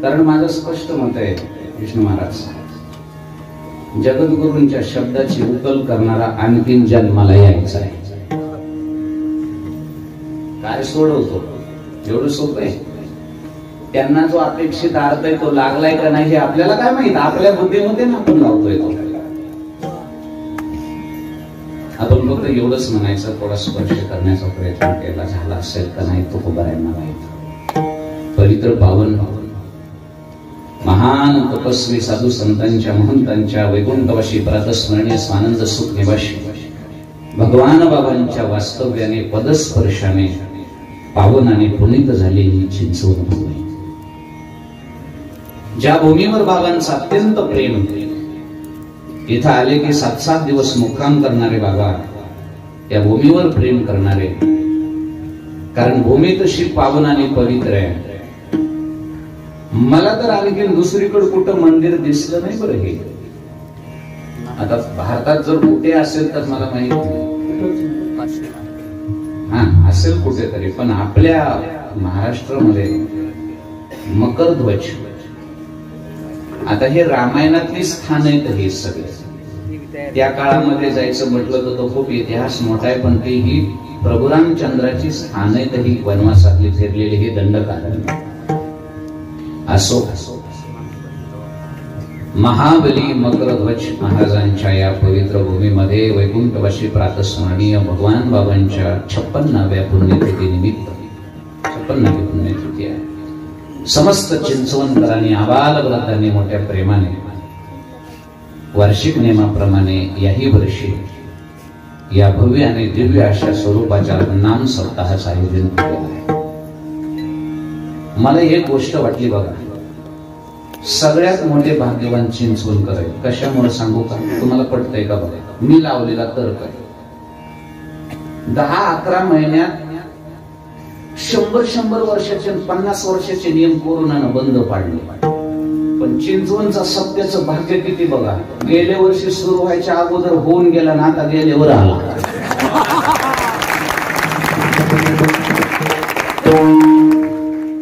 कारण माझं स्पष्ट मत आहे, विष्णू महाराज जगद्गुरूंच्या शब्दाची उकल करणारा आणखीन जन्माला यायचा आहे. काय सोडवतो, एवढं सोपं आहे. त्यांना जो अपेक्षित अर्थ आहे तो लागलाय का नाही हे आपल्याला काय माहित, आपल्या बुद्धीमध्ये ना आपण लावतोय तो. आपण फक्त एवढंच म्हणायचं, थोडा स्पर्श करण्याचा प्रयत्न केला, झाला असेल का नाही तो तुकोबारायांना माहित. पवित्र पावन महान तपस्वी साधू संतांच्या महंतांच्या वैकुंठवाशी प्रातस्मरणीय स्वानंद सुख निवासी भगवान बाबांच्या वास्तव्याने पदस्पर्शाने पावन आणि पुनीत झालेली चिंचवण भूमी, ज्या भूमीवर बाबांचं अत्यंत प्रेम, इथं आले की 7-7 दिवस मुक्काम करणारे बाबा, त्या भूमीवर प्रेम करणारे. कारण भूमी तशी पावन आणि पवित्र आहे. मला तर आणखी दुसरीकडे कुठं मंदिर दिसलं नाही बरं. हे आता भारतात जर कुठे असेल तर मला माहित नाही, हा असेल कुठेतरी, पण आपल्या महाराष्ट्रामध्ये मकर ध्वज, आता हे रामायणातली स्थान आहेत हे सगळे. त्या काळामध्ये जायचं म्हटलं तर तो खूप इतिहास मोठा आहे, पण ते ही प्रभू रामचंद्राची स्थान आहेत ही वनवासातली फिरलेली हे दंडकारण्य. असो महाबली मकरध्वज महाराजांच्या या पवित्र भूमीमध्ये वैकुंठवासी प्रातस्मरणीय भगवान बाबांच्या 56व्या पुण्यतिथी निमित्त, 56वी पुण्यतिथी आहे. समस्त चिंचवणकरांनी आबाल वृद्धांनी मोठ्या प्रेमाने वार्षिक नियमाप्रमाणे याही वर्षी या भव्य आणि दिव्य अशा स्वरूपाच्या नाम सप्ताहाचं आयोजन केलेलं आहे. मला एक गोष्ट वाटली बघा, सगळ्यात मोठे भाग्यवान चिंचवणकर आहे. कशामुळे सांगू का, तुम्हाला पटतंय का बघा. मी लावलेला तर्क आहे, 10-11 महिन्यात 100 वर्षाचे 50 वर्षाचे नियम कोरोनानं बंद पाडले. पण चिंचवणचा सत्याचं भाग्य किती बघा, गेल्या वर्षी सुरू व्हायच्या अगोदर होऊन गेला ना, आता गेल्यावर आला.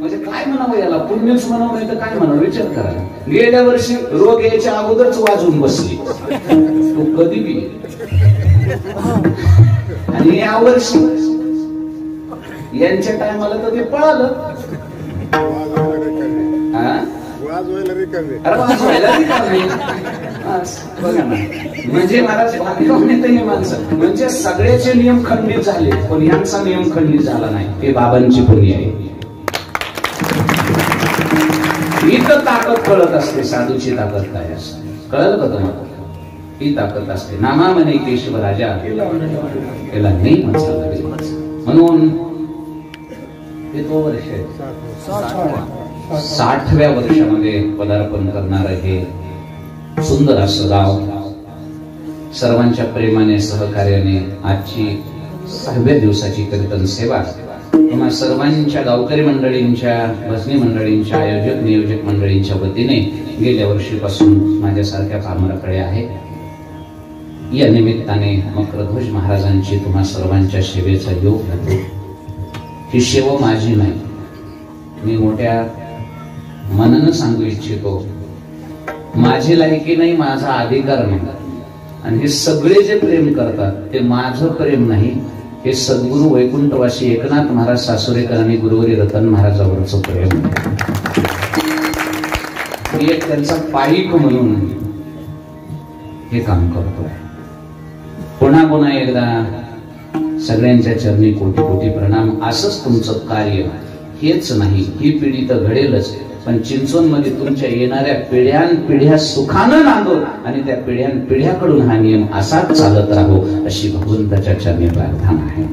म्हणजे काय म्हणावं याला, पुण्यच म्हणावं नाही तर काय म्हणावं विचार करा. गेल्या वर्षी रोग यायच्या अगोदरच वाजून बसली, तू कधी बी. आणि या वर्षी यांच्या टायमाला तर ते पळालं. म्हणजे महाराज माणसं म्हणजे सगळ्याचे नियम खंडित झाले, पण यांचा नियम खंडित झाला नाही. हे बाबांची पुण्य आहे. इथं ताकद कळत असते, साधूची ताकद काय असते कळलं का तुम्हाला? ही ताकद असते. नामा म्हणे केशव राजा त्याला नाही म्हणून हे तो वर्ष आहे 60व्या वर्षामध्ये पदार्पण करणार हे सुंदर असं गाव सर्वांच्या प्रेमाने सहकार्याने आजची 6व्या दिवसाची कीर्तन सेवा तुम्हा सर्वांच्या गावकरी मंडळींच्या, भजनी मंडळींच्या, आयोजक नियोजक मंडळींच्या वतीने गेल्या वर्षीपासून माझ्यासारख्या कामराकडे आहे. या निमित्ताने मकरध्वज महाराजांची तुम्हा सर्वांच्या सेवेचा योग घेतो. ही सेवा माझी नाही, मी मोठ्या मनानं सांगू इच्छितो, माझी लायकी नाही, माझा अधिकार नाही. आणि हे सगळे जे प्रेम करतात ते माझं प्रेम नाही, हे सद्गुरु वैकुंठवासी एकनाथ महाराज सासुरेकर आणि गुरुवरी रतन महाराजावरचं प्रेम. मी एक त्यांचा पाईक म्हणून हे काम करतोय. पुन्हा एकदा सगळ्यांच्या चरणी कोटी कोटी प्रणाम. असंच तुमचं कार्य हेच नाही, ही पिढी तर घडेलच, पण चिंचवणमध्ये तुमच्या येणाऱ्या पिढ्या सुखानं नांदो आणि त्या पिढ्याकडून हा नियम असाच चालत राहो अशी भगवंताच्या चरणी प्रार्थना आहे.